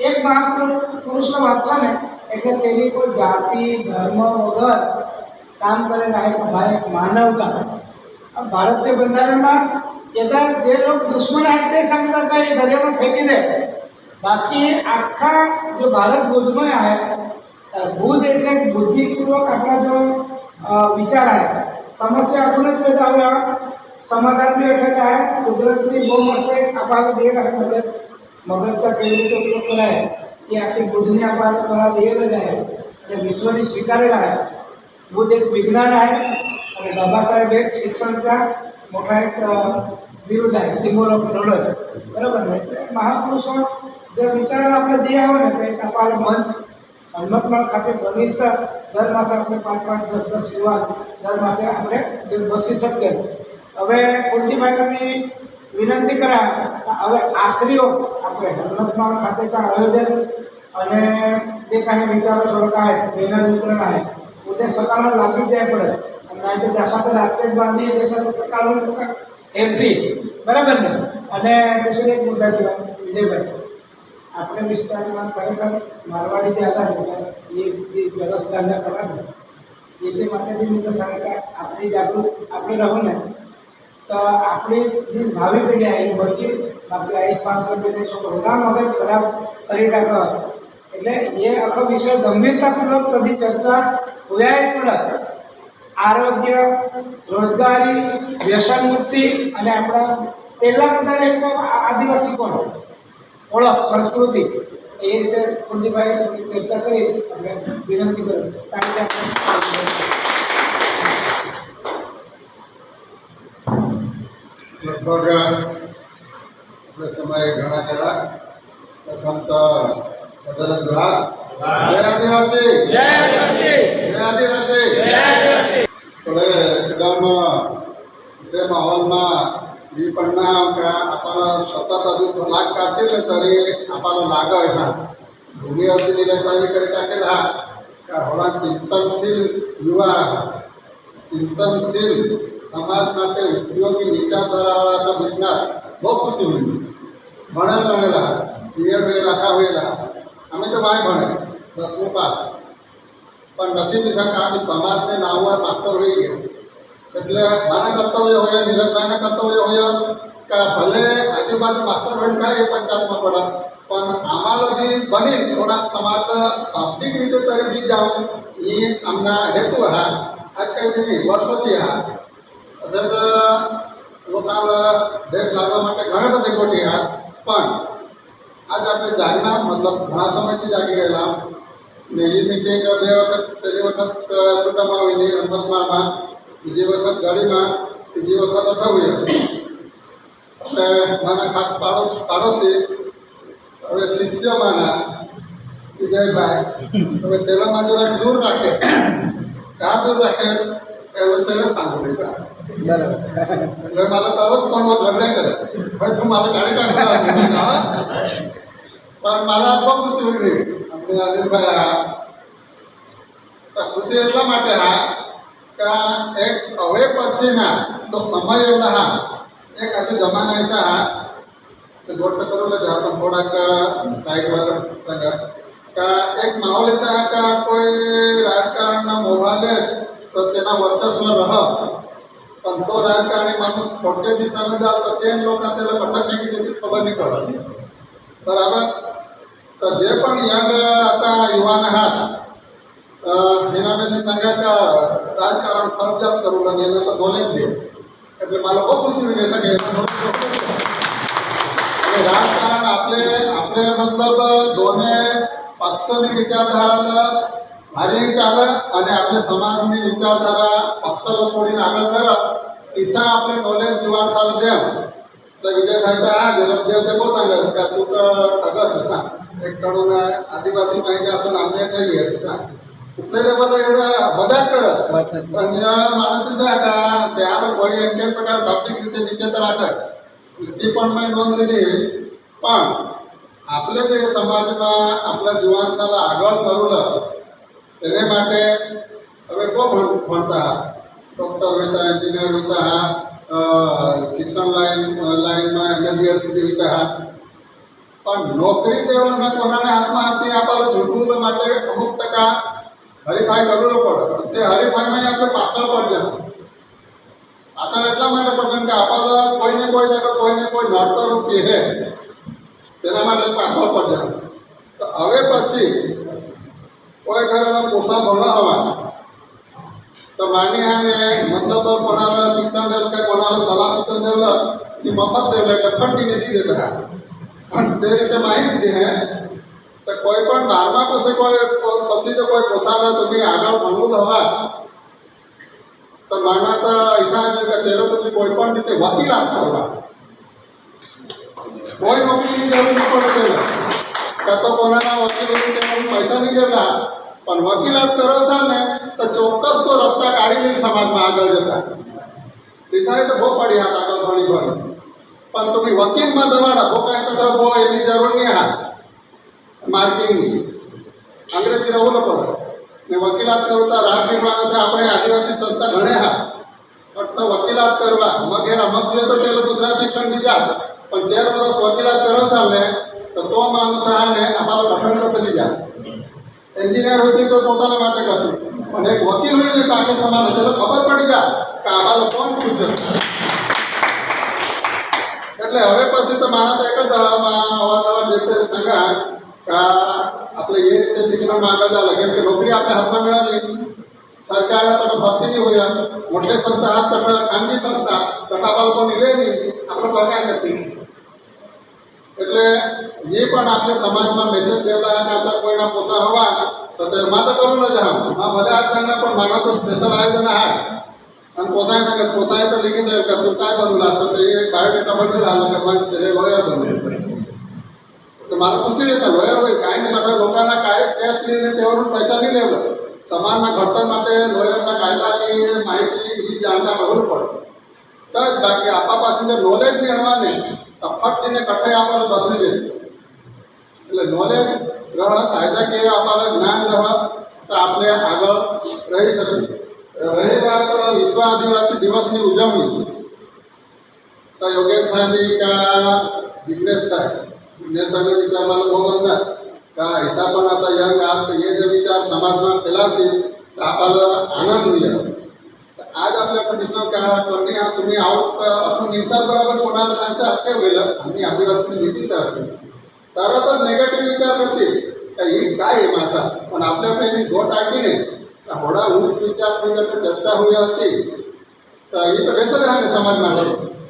एक महापुरुष वाचा ने એટલે તેની કોઈ જાતિ ધર્મ વગર કામ કરે आहे भाई मानवता अब भारतच्या બંધારણમાં यदा जे लोग दुश्मन आहेत ते सांगतात काही दर्यावर फेकी दे बाकी आखा जो भारत बुद्धमय आहे बुद्ध એટલે बुद्धिपूर्वक आपला जो विचार आहे समस्या आपणच पैदा हुआ समाधान भी अटक आहे कुदरतनी बહુ મસ્ત એક आपल्याला दे आहे मगजच्या पेढीचा उपयोग केला आहे की आखी बुद्धने आपल्याला दिलेलं आहे आणि विश्वने स्वीकारलेलं आहे बुद्ध एक विज्ञान आहे आणि बाबासाहेब एक शिक्षणचा मोठा एक विरुद्ध आहे सिम्बॉल ऑफ नॉलेज बरोबर नाही महापुरुषो जर विचार आपले दिया हो ना ते आपल्याला मंच हनुमतमाळ खाते बनीत तर दर मासे આપણે 5-5 10-10 યુવાન દર માસે આપણે બસી શકીએ હવે ફૂલજીભાઈ તમે વિનંતી કરા હવે આખરીઓ આપણે હનુમતમાળ ખાતેના આયોજન અને જે કાંઈ વિચારો થોડોક आहे બેનર વિતરણ आहे उद्या सकाळला लागली जाय पडत नाही तर त्यासाठी रात्री बांधी देशाचं सकाळून हेल्थी बराबर ને અને दुसरी एक मुद्दा છે વિજયભાઈ આપણે વિસ્તારમાં ખરેખર મારવાડી જે હતા એ જરસ ધંધા કરવા એટલે માટે બી હું તો सांगेन का आपली जागृत આપણે રહો ને તો આપણી જે ભાવિ પેઢી आहे એ બચી आपली 500 પેઢી છોકરા મગજ ખરાબ કરી નાખો એટલે એ આખો વિષય ગંભીરતાપૂર્વક કદી ચર્ચા હોયા જ પડે આરોગ્ય રોજગારી વ્યસન મુક્તિ અને આપણા પહેલા બધા એક આદિવાસી કોણ ઓળખ સંસ્કૃતિ એ રીતે કુલદીપભાઈ ચર્ચા કરી આપણે વિનંતી કરું કારણ કે લગભગ આપણે સમયે ઘણા ખરા પ્રથમ તો બધા જોહાર જય આદિવાસી જય આદિવાસી જય આદિવાસી જય આદિવાસી थोडे एकदम ते माहोलમાં मी पण ना का आपल्याला सतत अजून लाग काढतील तरी आपल्याला लाग ना भूमी असलेली पाहिजे टाकेल हा का होला चिंतनशील युवा चिंतनशील समाज માટે ઉપયોગી વિચારધારાવાળા વિજ્ઞાન બહુ ખુશી હોય ભણેલા પીએડ રાખા હોયેલા અમે તો ભાઈ ભણે 10મું પાસ પણ નસીબી સાથે આખી સમાજને નાવવા માત્ર રહી ગયા એટલે મારા કર્તવ્ય હોય નીરજભાઈના કર્તવ્ય હોય કે ભલે આજુબાજુ માસ્ટર હોય કાંઈ પંચાયતમાં પડે પણ આમાં જે બની થોડાક સમાજ શાબ્દિક રીતે તરી જાઓ એ આમના હેતુ હા આજકાલ નહીં વર્ષોથી હા असं लोकांना देश लागवा માટે ઘણા બધા કોટી હા પણ આજ આપણે જાગના મતલબ ઘણા સમયથી જાગી રહેલા ને એ મીટિંગ બે વખત પહેલી વખત સુટામાં આવીને અમદાવાદમાં બીજી વખત ગાડીમાં ત્રીજી વખત અઠાવી એટલે મારા ખાસ પાડોશી હવે શિષ્યમાંના વિજયભાઈ હવે તેલામાં જરાક દૂર રાખે કા દૂર રાખે એ વિષયને સાંભળી છે બરાબર એટલે મારા તરત પણ ઝઘડા કરે ભાઈ તું મારે ગાડી કાઢવા પણ મારા બહુ ખુશી હોય આપણે આદિલભાઈ હા ખુશી એટલા માટે હા કે એક હવે પછીના તો સમય એટલા હા એક હજુ જમાના ऐसा હા કે गोष्ट करू जा पण થોડાક સાઈડ પર का एक माहोल ऐसा है का कोई राजकारण मोभा ले तो तेना वर्चस्व रह पण तो राजकारणी माणूस खोटे दिशेने जात तर ते लोक त्याला पटकन किती खबर नाही पडत बराबर तर जे पण यंग आता युवान आहात हिनाबेनने सांगा का राजकारण फरक करू लागले तर बोलेच दे એટલે मला खूप खुशी होईल सगळे राजकारण आपले आपले मतलब दोन्ही पक्षांनी विचारधारा भारी चालत आणि आपल्या समाजની विचारधारा पक्षाला सोडीने આગળ કરે ઈસા આપણે નોલેજ યુવાન સાલ દેવ તો વિજયભાઈ તો આ જલમદેવ તે બહુ सांगत का तू तर ठगस असा एक कडून आदिवासी माहिती असं आमने काही आहे कुठल्या लेवलला मदत करत पण या माणसाच्या का त्यावर કોઈ એક પ્રકાર શાબ્દિક રીતે વિચેતર રાખે ती पण મેં નોંધ લીધી પણ આપણે જે સમાજમાં આપણા યુવાન સાલ આગળ કરુલા તેને માટે હવે કોણ ભણતા ડૉક્ટર હોતા એન્જિનિયર હોતા શિક્ષણ લાઈનમાં MBBS સુધી હોતા પણ નોકરી તેઓના કોનાને હાથમાં હતી આપણને ઝૂંટવું માટે અમુક ટકા હરીફાઈ કરવું પડે તે હરીફાઈમાં આપણે પાછળ પડ્યા પાછળ એટલા માટે પડે કે આપણને કોઈને કોઈ જગ્યા કોઈને કોઈ નડતર કહે તેના માટે પાછળ પડ્યા તો હવે પછી કોઈ ઘરના પોષા ભણવા હવા તો માની આને મતલબ કોणाला शिक्षण देवलं काय कोणाला सलाह सूचन देवलं की मफत देवलं का खट्टी नहीं देता पण ते રીતે માહિતી હે તો કોઈ પણ બારમા પછી પછી જો કોઈ પોસાવે તો બી આગળ ભણવું હવા તો માના તો હિસાબ કે તેરો તો કોઈ પણ રીતે વકીલાત કરવા કોઈ નોકરીની જરૂર ન પડે કે તો કોનાના વકીલોની જરૂર પૈસા નહીં દેતા પણ વકીલાત કરો છો ને તો ચોક્કસ તો રસ્તા કાઢીને સમાજમાં આગળ જતા દિશાએ તો બહુ પડી હાથ આગળ ભણી ભણી પણ તમે વકીલમાં દવાડા બહુ કાંઈ તો બહુ એની જરૂર નહીં હા માર્કિંગની અંગ્રેજી રહેવું ન પડે ને વકીલાત કરતા રાજકીય માણસે આપણે આદિવાસી સંસ્થા ઘણે હા ફક્ત વકીલાત કરવા વગેરે મગજે તો તે દુસરા શિક્ષણ દીધા પણ 4 વર્ષ વકીલાત કરો ચાલે તો માણસ આને અમારો ગઠન કરી જાય એન્જિનિયર હોતી તો પોતાના માટે કરતી પણ એક વકીલ હોય ને તો આખો સમાજ એટલે ખબર પડી જાય કે આમાં કોણ પૂછે એટલે હવે પછી તો મારા તો એક જ અવારનવાર જે તે સંગા કે આપણે એ રીતે શિક્ષણમાં આગળ ચાલે કેમ કે નોકરી આપણે હાથમાં મેળવી સરકારે તો ભરતી નહીં હોય મોટી સંસ્થા હાથ તો ખાનગી સંસ્થા ટકા બાળકોની લે નહીં આપણે પગાર નથી એટલે જે પણ આપણે સમાજમાં મેસેજ દેવડા અને આપણે કોઈના પોસા હવા તો તે માતા કરું ન જાવ આ બધા સંઘના પણ મારા તો સ્પેશિયલ આયોજન હા आणि पोसाय सांगत पोसाय तर लिखित आहे का तू काय बनवला तर ते बायोडेटा बदल आलं का माझं शरीर लॉयर बनवेल तर मला कसं येतं लॉयर होईल काय नाही सगळ्या लोकांना काय कॅश लिहिले त्यावरून पैसा नहीं લેવડે સમાજના ઘડતર માટે લોયરના કાયદાની માહિતી એ જાણતા રહેવું પડે તો જ બાકી આપણા પાસે જે નોલેજ બી હવા નહીં તો ફટને કઠે આપણને બસી દે એટલે નોલેજ રહ કાયદાકીય આપણને જ્ઞાન રહ તો આપણે આગળ રહી શકીએ રહી વાત વિશ્વ આદિવાસી દિવસની ઉજવણી તો યોગેશભાઈ का जिग्नेशભાઈનો વિચાર મને બહુ ગમતા का ऐसा पण आता यंग आज हे जे विचार समाजમાં ફેલાવતી તો આપણને આનંદ होईल आज आपल्या कंडिशन काय करणे हा तुम्ही आउट आपण निसार बरोबर कोणाला सांगता अटके होईल आम्ही आदिवासी भीती करते तर नेगेटिव्ह विचार करते का ही काय आहे माझा पण आपल्या काही गोट आली नाही थोडा ऊंच विचार चर्चा होई होती तर ही तर बेसर आहे समाज માટે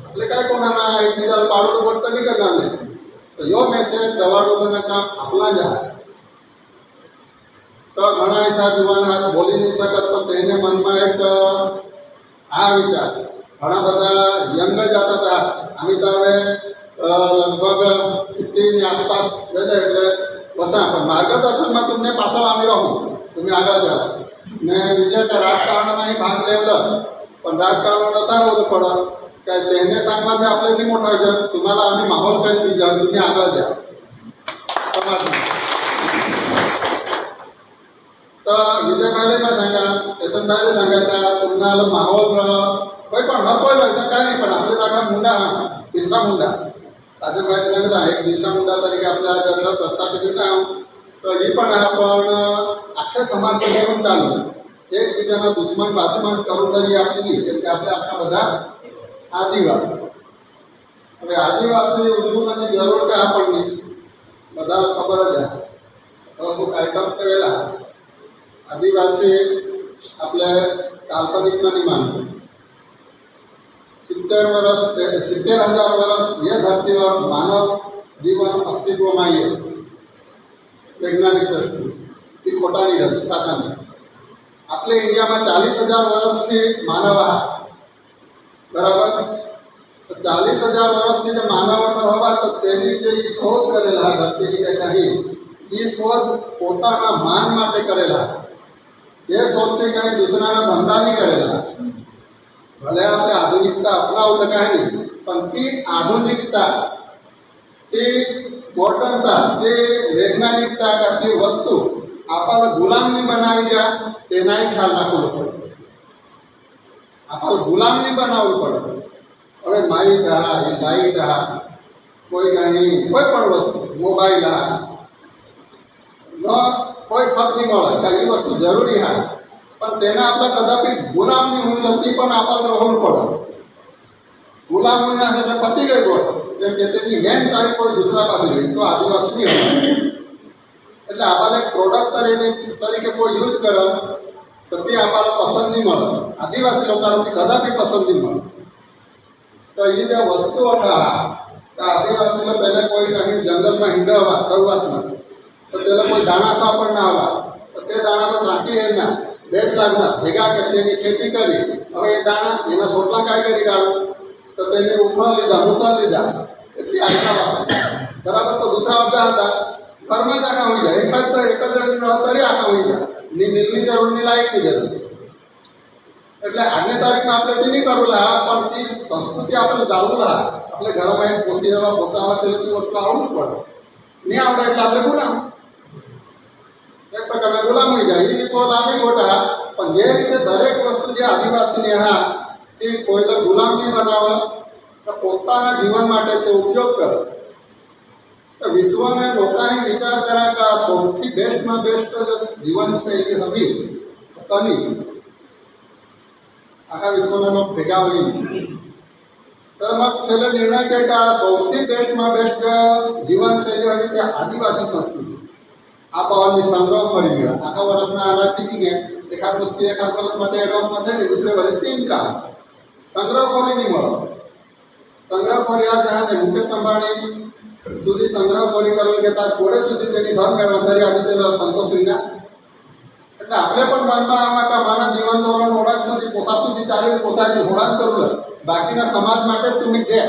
એટલે काय कोणाला एकबीजाला पाडून बोलतं नाही करणार नाही तो यो मैसेज दबाड़ों काम अपना जा तो घना ऐसा जुवान आज बोली नहीं सकत तो तेने मन में एक आ विचार घना बधा यंग जाता था आम्ही तो हवे लगभग 50 आसपास जले એટલે वसा पण मार्गदर्शन में तुमने पाછળ आम्ही राहू तुम्ही આગળ जा ने बीजा का राजकारण में भाग लेवल पण राजकारण नसा होत पडत काय तेने सांगण्याचे आपल्याला मोठा विचार तुम्हाला आम्ही माहोल काही दिला तुम्ही આગળ जा समाज तर विजयभाईला काय सांगा चेतनभाईला सांगा का तुम्हाला माहोल કોઈ પણ હર કોઈ હોય કાંઈ નહીં પણ આપણે આગળ મુંડા બિરસા મુંડા રાજુભાઈ सांगता एक બિરસા મુંડા તરીકે આપણે आज આગળ પ્રસ્થાપિત થયા તો એ પણ आपण આખા સમાજ घेऊन ચાલુ એકબીજાના દુશ્મન બાજુમાં કરું કરી આપી નહીં કેમ કે આપણે આખા બધા आदिवासी હવે આદિવાસી ઉજવવાની જરૂર કે આપણને બધાને ખબર જ आहे અમુક આઈટમ કહેલા આદિવાસી આપણે કાલ્પનિકમાં નહીં માનતો 70,000 વર્ષ ये धरती पर मानव जीवन अस्तित्वમાં आहे वैज्ञानिक ती खोटा नहीं रहती साचा नहीं आपले इंडियाમાં 40,000 વર્ષથી मानव आहे बराबर तो 40,000 વર્ષથી જે માનવનો હોવા તો તેની જે શોધ કરેલા ધરતીની કે નહીં એ શોધ પોતાના માન માટે કરેલા એ શોધથી કંઈ દુસરાના ધંધા નહીં કરેલા ભલે આપણે આધુનિકતા અપનાવું તો કાંઈ નહીં પણ ती આધુનિકતા ती મોડર્નતા તે વૈજ્ઞાનિકતા કરતી વસ્તુ આપણને ગુલામ નહીં બનાવી દે તેનાય ખ્યાલ રાખવો પડે આપણે ગુલામ નહીં બનાવવું પડે હવે માઇક હા લાઇટ હા કોઈ નહીં કોઈ પણ વસ્તુ મોબાઈલ હા ન કોઈ શક નહીં મળે કે એ વસ્તુ જરૂરી હા પણ તેના આપણે કદાપી ગુલામ નહીં હોઈ નથી પણ આપણને રહેવું પડે ગુલામ હોઈ ના એટલે પતી ગઈ ગોળ જેમ કે તેની મેન ચાવી કોઈ દુસરા પાસે ગઈ તો આદિવાસી નહીં હોય એટલે આપણને પ્રોડક્ટ તરીકે કોઈ યુઝ કરે તો તે આપણને પસંદ નહીં મળે આદિવાસી લોકોને કદાપી પસંદ નહીં મળે તો એ જે વસ્તુઓ હતા આદિવાસીઓ પહેલાં કોઈ અહીં જંગલમાં હિંડવા શરૂઆતમાં તો તેને કોઈ દાણા સાપડ ના આવવા તો તે દાણા તો ચાંકી એના બેસ લાગના ભેગા કે તેની ખેતી કરી હવે એ દાણા એના સોટલા કાંઈ કરી કાઢું તો તેને ઉખળ લીધા મુસળ લીધા એટલી આગળ બરાબર તો દૂસરા વખત હતા ઘરમાં જ આખા હોઈ જાય એક જ તરી આખા હોઈ જાય ની મિલની જરૂર ની લાઈટની જરૂર એટલે આજની તારીખમાં આપણે તે નહીં કરવું લા પણ તે સંસ્કૃતિ આપણે જાળવું લા આપણે ઘરમાં એક પોસી રહેવા પોસાવા તેની વસ્તુ આવડવું પડે નહીં આવડે એટલે આપણે ગુલામ એક પ્રકારના ગુલામ હોઈ જાય એ તો લાંબી ગોટા પણ જે રીતે દરેક વસ્તુ જે આદિવાસીને હા તે કોઈને ગુલામ નહીં બનાવે તો પોતાના જીવન માટે તે ઉપયોગ કરે તો વિશ્વને લોકોએ વિચાર કર્યા કે આ સૌથી બેસ્ટમાં બેસ્ટ જીવનશૈલી હવી કની આખા વિશ્વના લોકો ભેગા હોય तर मग છેલ્લે निर्णय કે આ સૌથી બેસ્ટમાં બેસ્ટ જીવનશૈલી હવી તે આદિવાસી સંસ્કૃતિ આ પાવાની સંગ્રહ કરી ગયા આખા વર્ષના આધાર ટીકી ગયા એકાદ મુશ્કેલ એકાદ વર્ષ માટે એડવાન્સમાં થઈ દુસરે વર્ષથી ઇન્કમ સંગ્રહ કરી નહીં મળે સંગ્રહ કરી આ જણાને મુકેશ અંબાણી સુધી સંગ્રહ કરી કરવું કે તાર કોડે સુધી તેની ધર મેળવા તરી આજે તે સંતોષ વિના એટલે આપણે પણ મનમાં આમાં કે મારા જીવન ધોરણ ઓળખ સુધી પોસા સુધી ચાલી પોસાની હોડાણ કરું બાકીના સમાજ માટે જ तुम्ही द्या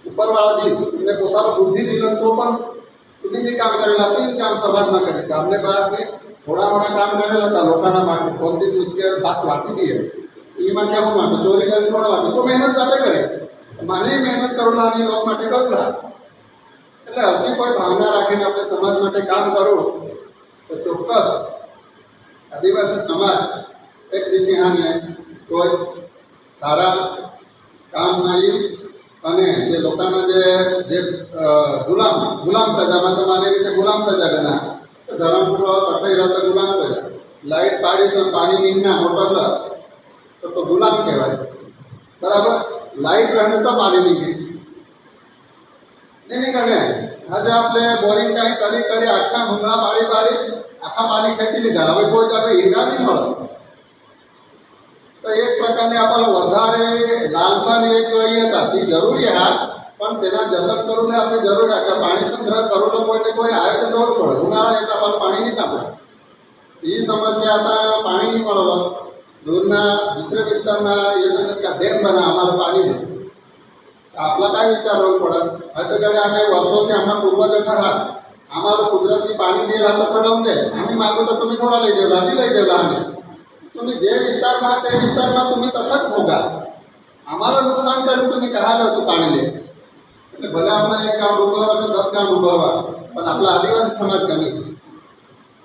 ઉપરવાળા દી અને પોસાનો બુદ્ધિ दिलं तो पण तुम्ही जे काम करेला ते काम समाजમાં કરે કે આપણે બસ થોડા કામ કરેલા હતા લોકોના માટે કોणती મુશ્કેલ बात वाटती दी એમાં કેવું માટે ચોરી કરી થોડા વાતે તો મહેનત જાતે કરે માને મહેનત કરેલા અને લોક માટે કરેલા એટલે હજી કોઈ ભાવના રાખીને આપણે સમાજ માટે કામ કરવું તો ચોક્કસ આદિવાસી સમાજ એક દિશાને કોઈ સારા કામ નહીં અને જે લોકોના જે ગુલામ પ્રજામાં તમારી રીતે ગુલામ પ્રજા ગણા ધરમપુર કઠાઈ રહે તો ગુલામ પ્રજા લાઇટ પાડી છે પાણી નીકળ્યા મોટર તો ગુલામ કહેવાય બરાબર લાઇટ રહે તો પાણી નીકળી નહીં કરે આજે આપણે બોરિંગ કાંઈ કરી આખા ભૂંગળા પાડી આખા પાણી ખેંચી લીધા હવે કોઈ જાગે હીરા નહીં મળે તો એક પ્રકારની આપણને વધારે લાલસાની એક એ હતા તે જરૂરી હા પણ તેના જતન કરવું આપણે જરૂર કે પાણી સંગ્રહ કરવું કોઈને કોઈ આયોજન જરૂર પડે ઉનાળા એટલે આપણને પાણી નહીં સાંભળે એ સમસ્યા હતા પાણી નહીં મળવા દૂરના દુસरे વિસ્તારના એ સંગત का ડેમ बना हमारा पाणी दे आपला काय विचार होईल पडत त्याच्याकडे आम्ही वर्षोचे आम्हाला पूर्वजन्म राहत आम्हाला कुदरती पाणी दे राहतं तर लावून दे आम्ही मागू तर तुम्ही थोडा लई देवला आम्ही लई देवला आम्ही तुम्ही जे विस्तारमा ते विस्तारमा तुम्ही तसंच भोगा आम्हाला नुकसान करून तुम्ही कहाल तू पाणी दे એટલે ભલે આપણે એક ગામ ડૂબાવા તો 10 ગામ ડૂબાવા પણ આપણા આદિવાસી સમાજ ગમી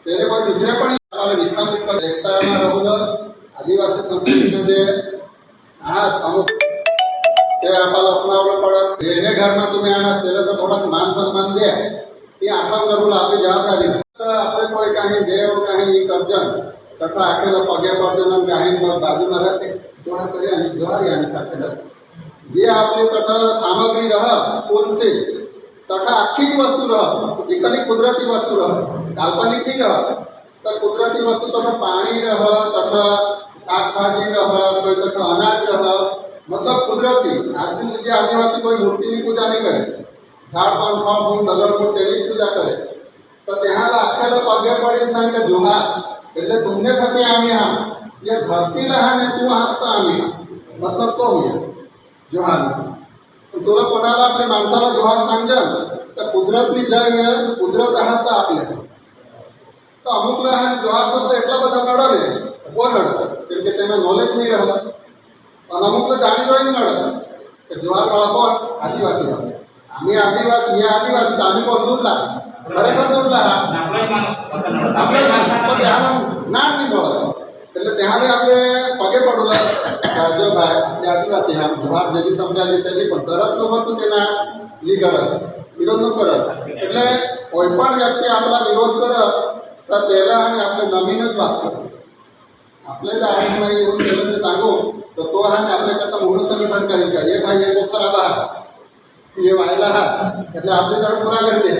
ત્યારે કોઈ દુસરે પણ આપણે વિસ્થાપિત કરે એકતામાં રહું આદિવાસી સંસ્કૃતિનો જે હાથ અમુક તે आपल्याला अपनावलं पडत એને ઘરમાં तुम्ही आणा त्याला तर थोडं मान सन्मान द्या ती आपण करू आपली जबाबदारी આપણે કોઈ काही देव काही कर्जन तथा आखेला पगे पर्जन काही बाजूला राहते जोहार કરી અને જોહારી આની સાથે જે આપણી તટ સામગ્રી રહ કોલસે તથા આખી વસ્તુ રહ એકલી કુદરતી વસ્તુ રહ કાલ્પનિક નહીં રહ તો કુદરતી વસ્તુ તથા પાણી રહ તથા શાકભાજી રહ કોઈ તથા અનાજ રહ मतलब कुदरती आज जे आदिवासी कोई मूर्ति की पूजा नहीं करे झाड़ पान फल फूल दगड़ फूल तेरी पूजा करे तो ત્યાં આખેલો પગે પડી सांग के जोहार એટલે तुमने खाते आम्ही हा ये धरती राहणे तू हसता आम्ही मतलब तो होईल जोहार तुला कोणाला आपल्या माणसाला जोहार सांगजल तर कुदरतनी जग कुदरत हात आपले તો અમુક લહાન જોહાર શબ્દ એટલા બધા નડે કોણ નડે કેમ કે તેનો નોલેજ નહીં રહે અને અમુક તો જાણી જોઈને નડે કે જોહાર વાળા કોણ આદિવાસી વાળા આम्ही आदिवासी हे आदिवासी आम्ही कोण दूरला ખરેખર दूरला આપણે જ્ઞાન નહીં મળે એટલે ત્યારે આપણે પગે પડવું જો ભાઈ આપણે આદિવાસી આમ જોહાર જેથી સમજાવી તેથી પણ તરત લોકો તેના ઈ કરે વિરોધ ન કરે એટલે કોઈ પણ વ્યક્તિ આપણા વિરોધ કરે તો તેલા અને આપણે નમીને જ વાત કરે આપણે જ આમાં એવું તેલે જે सांगू તો હાને આપણે કરતા મોટું સંગઠન કરી કે એ ભાઈ એ ખરાબ આ એ વાયલા હા એટલે આપણે જણ પૂરા કરી દે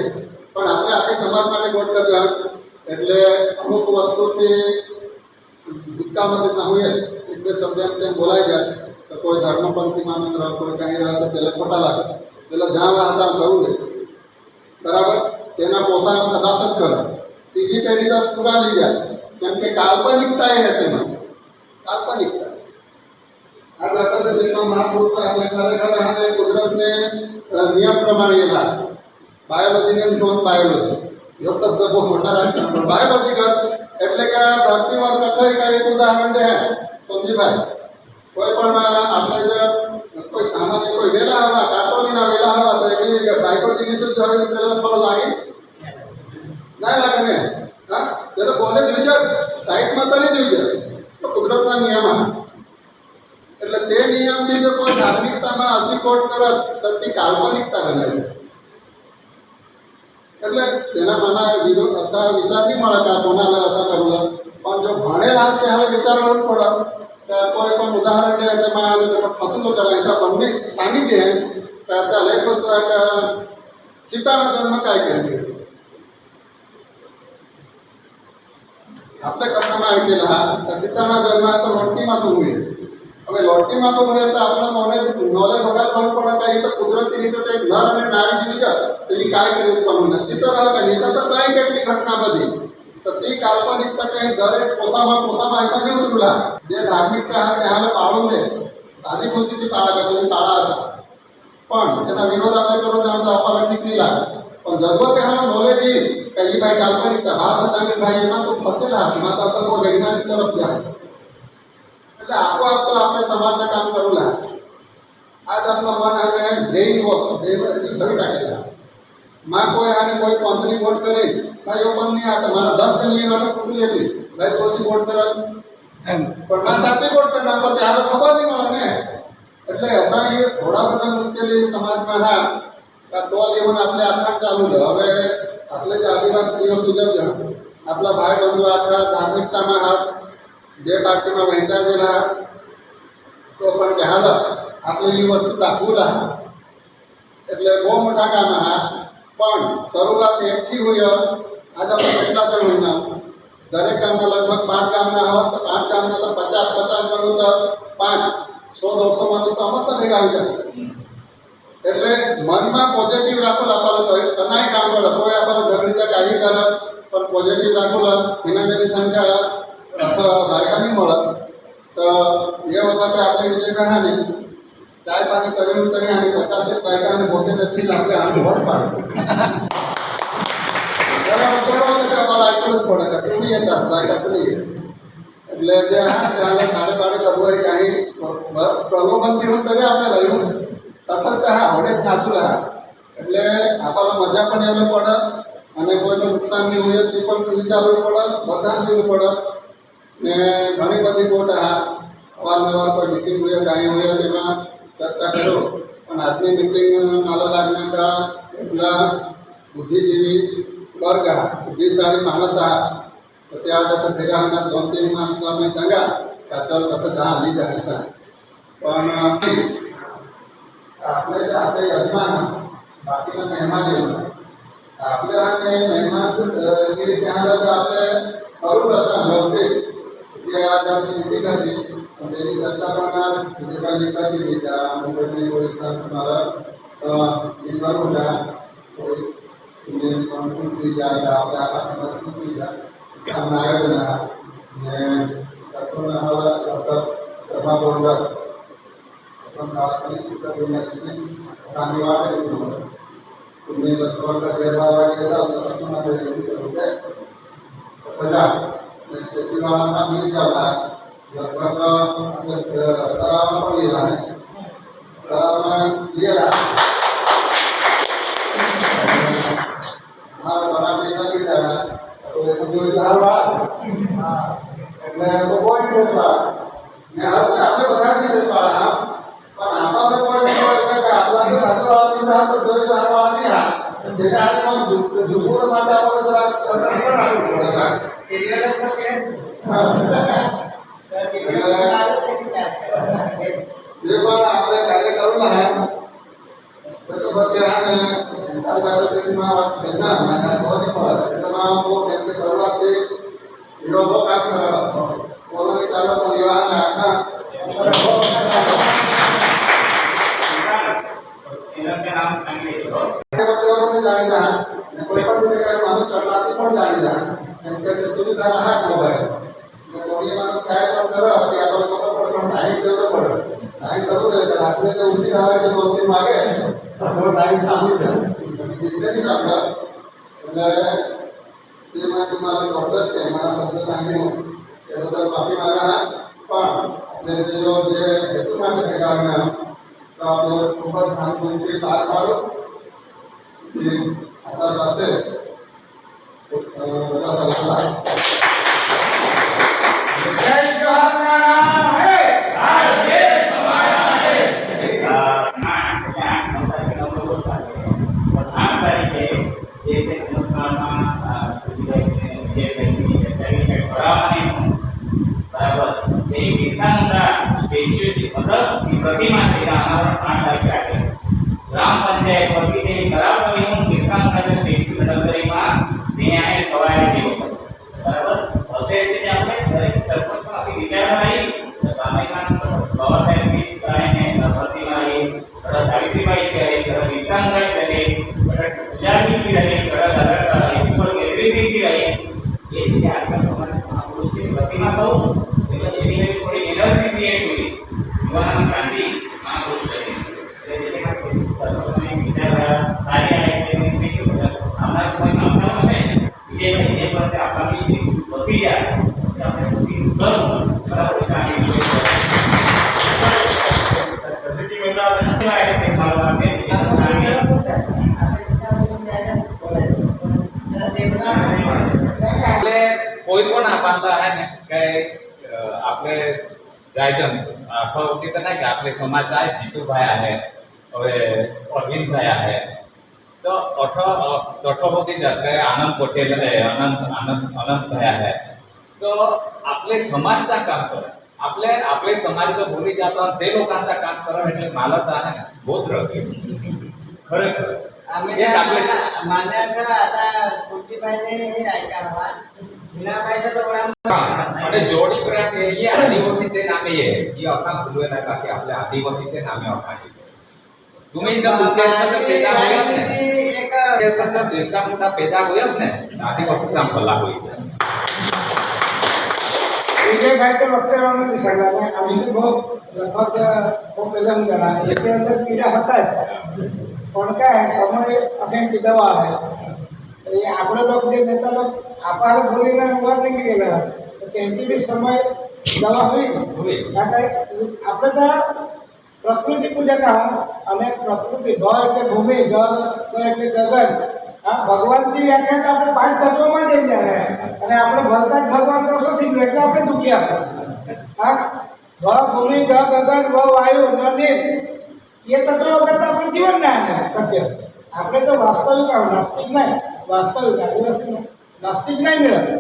પણ આપણે આખી સમાજ માટે ગોઠ કર્યા એટલે અમુક વસ્તુથી ભૂતકાળમાંથી સાંભળીએ એટલે શબ્દ એમ તેમ બોલાઈ જાય તો કોઈ ધર્મપંથી માણસ રહે કોઈ કાંઈ રહે તો તેને ખોટા લાગે એટલે જ્યાં હતા કરવું દે બરાબર તેના પોષણ કદાચ જ કરે ત્રીજી પેઢી તો પૂરા લઈ જાય કેમ કે કાલ્પનિકતા એ હતી કાલ્પનિકતા आज आठवते जेव्हा महापुरुष आपल्या खरेखर आणि कुदरतने नियम प्रमाणे येणार बायोलॉजीने नोंद बायोलॉजी यो शब्द खूप मोठा राहतो पण बायोलॉजी कर એટલે કે ધરતીवर કઠોઈ का एक उदाहरण છે સંજીભાઈ કોઈ પણ આપણે જે કોઈ સામાન્ય કોઈ વેલા હવા કાટોલીના વેલા હવા તો એટલે કે બાયોલોજીની શું જરૂર તેનો ફળ લાગે ના લાગે ને હા તેનો કોલેજ વિચાર સાઈટમાં તરી જોઈએ તો કુદરતના નિયમ એટલે તે નિયમથી જો કોઈ ધાર્મિકતામાં અસીકોટ કરે તો તે કાલ્પનિકતા ગણાય એટલે તેના માના વિરોધ અસા વિચાર નહીં મળે કે કોનાને અસા કરવું પણ જો ભણેલા ત્યારે વિચારવું પડે કે કોઈ પણ ઉદાહરણ લે કે માં ફસલો કરાય છે બંને સાનિધ્ય કે ચાલે એક વસ્તુ કે સીતાના જન્મ काय करते आपल्या कथाમાં ऐकलेला हा સીતાના જન્મ તો લોટकीમાં તો हुए હવે લોટકીમાં તો હોય તો આપણા નોલેજ હોगा ખબર પડે કે એ તો કુદરતી રીતે તે નર અને નારી જીવી જાય તો એ કાંઈ કરી ઉત્પન્ન નથી તો રહે કે નિસર્ગ કાંઈ કેટલી ઘટના બધી तर ती काल्पनिकता काही दरेक कोसामा ऐसा नाही उतरला जे धार्मिकता हा त्याला पाळून दे आधी खुशीची पाळा का तुम्ही पाळा असा पण त्यांना विरोध आपल्या करून त्यांचा अपार टिकलेला पण जर त्यांना नॉलेज येईल का ही बाई काल्पनिकता हा असं सांगेल भाई ना तो फसेल हा माझा आता तो वैज्ञानिक तरफ द्या એટલે આपोઆપ તો આપણે સમાજના કામ કરું આજ આપણો મન આવે બ્રેઇન વોશ ધરી રાખેલા માં કોઈ આને કોઈ કંપની વોટ કરે ભાઈ એવું પણ નહીં આ તમારા 10 જણની નોટ કુટલી હતી ભાઈ કોશી વોટ કરે પણ ના સાચી વોટ કરતા પણ ત્યારે ખબર નહીં મળે ને એટલે અસા એ થોડા બધા મુશ્કેલી સમાજમાં હા તો લેવું આપણે આખા ચાલુ છે હવે આપણે જે આદિવાસીઓ સુજબ આપણા ભાઈ બંધુ આખા ધાર્મિકતામાં હાથ જે પાર્ટીમાં વહેંચાયેલા તો પણ કે હાલ આપણે એ વસ્તુ દાખવું એટલે બહુ મોટા કામ હા પણ શરૂઆત એકથી હોય આજે આપણે કેટલા જણ હોઈના દરેક ગામના લગભગ 5 ગામના હોય તો 5 ગામના તો 50 ગણું તો 5 100-200 માણસ તો અમસ્તા ભેગા આવી જાય એટલે મનમાં પોઝિટિવ રાખો આપણું કનાય કામ કરે કોઈ આપણને ઝઘડી જાય કાઢી કરે પણ પોઝિટિવ રાખો એના મેરી સંખ્યા બાયકા નહીં મળે તો એ વખતે આપણે વિજય કહાની ચાય પાણી કર્યું કરી અને 50 બાયકા અને 72 આપણે આમ વોટ પાડે પડે કેટલી હતા બાયકા ચલી એટલે જે ત્યાં 12:30 કરવું હોય કાંઈ પ્રલોભન કેવું કરે આપણે રહ્યું તફત હા હવે સાચું રહ્યા એટલે આપણને મજા પણ એમને પડે અને કોઈને નુકસાન નહીં હોય તે પણ વિચારવું પડે બધાને જોવું પડે ને ઘણી બધી કોટ હા અવારનવાર કોઈ મિટિંગ હોય કાંઈ હોય તેમાં ચર્ચા કરો પણ આજની મિટિંગ માલો લાગના का એટલા બુદ્ધિજીવી વર્ગ બુદ્ધિશાળી માણસ તો ત્યાં જતા ભેગા હોના 2-3 માણસला मी सांगा का चल तसं जा आम्ही जायचं पण आपले जे आपले यजमान बाकीना मेहमान येऊन आपल्याने मेहमानगिरी त्याला जर आपले करून असं व्यवस्थित जे आज आपली निधी करते त्यांनी चर्चा करणार तुझे काही निका दिली त्या मुंबईने ओळखता तुम्हाला करून द्या तुम्ही कॉन्फरन्स द्या आपल्या आकाशवाणी द्या चांगलं आयोजन त्यातून आम्हाला डॉक्टर शर्मा बोर्डर आपण गावातली चित्र बोलण्याची चांगली वाट तुम्ही लष्करचा गैरवावाडी असा तुम्हाला होते प्रजा शेतीमालांना मी जावला लगभग तरावला पण गेला आहे तरावला गेला हा मराठीचा विचारा तो हाल वाळा એટલે તો કોઈ દિવસ વાળા ને હવે આપણે બધા દિવસ વાળા પણ આપણને કોઈ દિવસ કે આપણા જે બાજુવાળા દીધા તો જોઈ હાલ વાળા નહીં હા જેને આ પણ જુગુડ માટે આપણે જરા સંઘર્ષ પણ રાખવું પડે એટલે જે પણ આપણે કાર્ય કરવું ના તો બધે આને સાલ બાયોલોજીમાં બેના મને થોડી પડે તમામ કો કે શરૂઆતથી વિરોધો કામ કરો કોલોની તાલુકો નિવાહન આખા એના નામ सांगितले वरती जाणीदा कोई पण काही माणूस करतात पण जाणीदा त्याची सुविधा हा मोबाईल कोणी माणूस काय पण करत ते आपण कसं पण टाइम ठेवलं पडत टाइम करू दे तर रात्रीचे उठी राहायचे 2-3 मागे तो टाइम सांगू द्या दिसले नाही आपलं એટલે તે માં तुम्हाला कळत ते मला शब्द सांगितले त्याबद्दल माफी मागा पण આપણે જે હેતુ માટે ભેગા આવ્યા તો આપણે ખૂબ જ ધામધૂમથી પાર પાડો आता जाते जय जोहर का नारा है आज देश हमारा है बराबर एक बिरसा मुंडा प्रतिमा ग्राम पंचायत वरती ते करावं येऊन बिरसा मुंडाच्या स्टेच्यू नगरीમાં તેને આને ખવાય દેવો બરાબર અસે રીતે આપણે દરેક સરપંચ પણ અસી વિચારણા આવી તો ગામમાં બાબા સાહેબ ની કારણે પ્રતિમા એ બડા સાવિત્રીબાઈ કે બિરસા મુંડા કે બડા ગુજરાતી की रहे बड़ा दादा का इसी पर केसरी सिंह की रहे ये समाजचा आहे जितूभाई आहे अरविंदभाई आहे तर अठोबती जाते आनंद पटेल आहे अनंतभाई आहे तर आपले समाजचा काम कर आपले समाज जो बोली जातो ते लोकांचा काम करणं એટલે मला तर आहे बहुत रगे खरं आम्ही मान्य आता पुढची पाहिजे हे ऐकावा बिना पाहिजे तर અને જોડી કર્યા કે એ આદિવાસીचे नामे आहे ही अखा फुलवे नाही का की आपल्या आदिवासीचे नामे अखाणी तुम्ही जर तुमच्या देशात पैदा होयात ने एक देशाचा देशा मोठा पैदा होयात ने आदिवासीचा भला होईल विजय भाई के वक्तव्य में भी सगा है अभी तो बहुत लगभग वो फिल्म करा इसके अंदर कीड़ा होता है कौन का है समय अभी की दवा है ये આપણે लोग જે નેતા લોક આપાર બોલીને ઉભા નહીં ગયેલા તો त्यांची બી સમય દવા હોય કારણ કે આપણે તો પ્રકૃતિ પૂજક અને પ્રકૃતિ ઘ એટલે ભૂમિ ગ એટલે ગગન હા ભગવાનની વ્યાખ્યા તો આપણે પાંચ તત્વોમાં જ જાય અને આપણે ભલતા જ ભગવાન કરશો થઈ ગયું એટલે આપણે દુઃખી આપણે હા ઘ ભૂમિ ગ ગગન વ વાયુ નદી એ તત્વો વગર તો આપણું જીવન ના શક્ય આપણે તો વાસ્તવિક નાસ્તિક નહીં વાસ્તવિક આદિવાસી નાસ્તિક નહીં મેળવે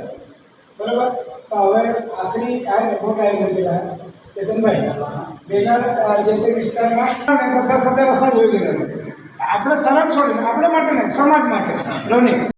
બરાબર તો હવે આખરી આ રિપોર્ટ આવી ગયેલા ચેતનભાઈ બેના જે તે વિસ્તારમાં તથા સદા વસા જોઈ ગયેલા આપણે સરળ છોડીને આપણે માટે નહીં સમાજ માટે રનિંગ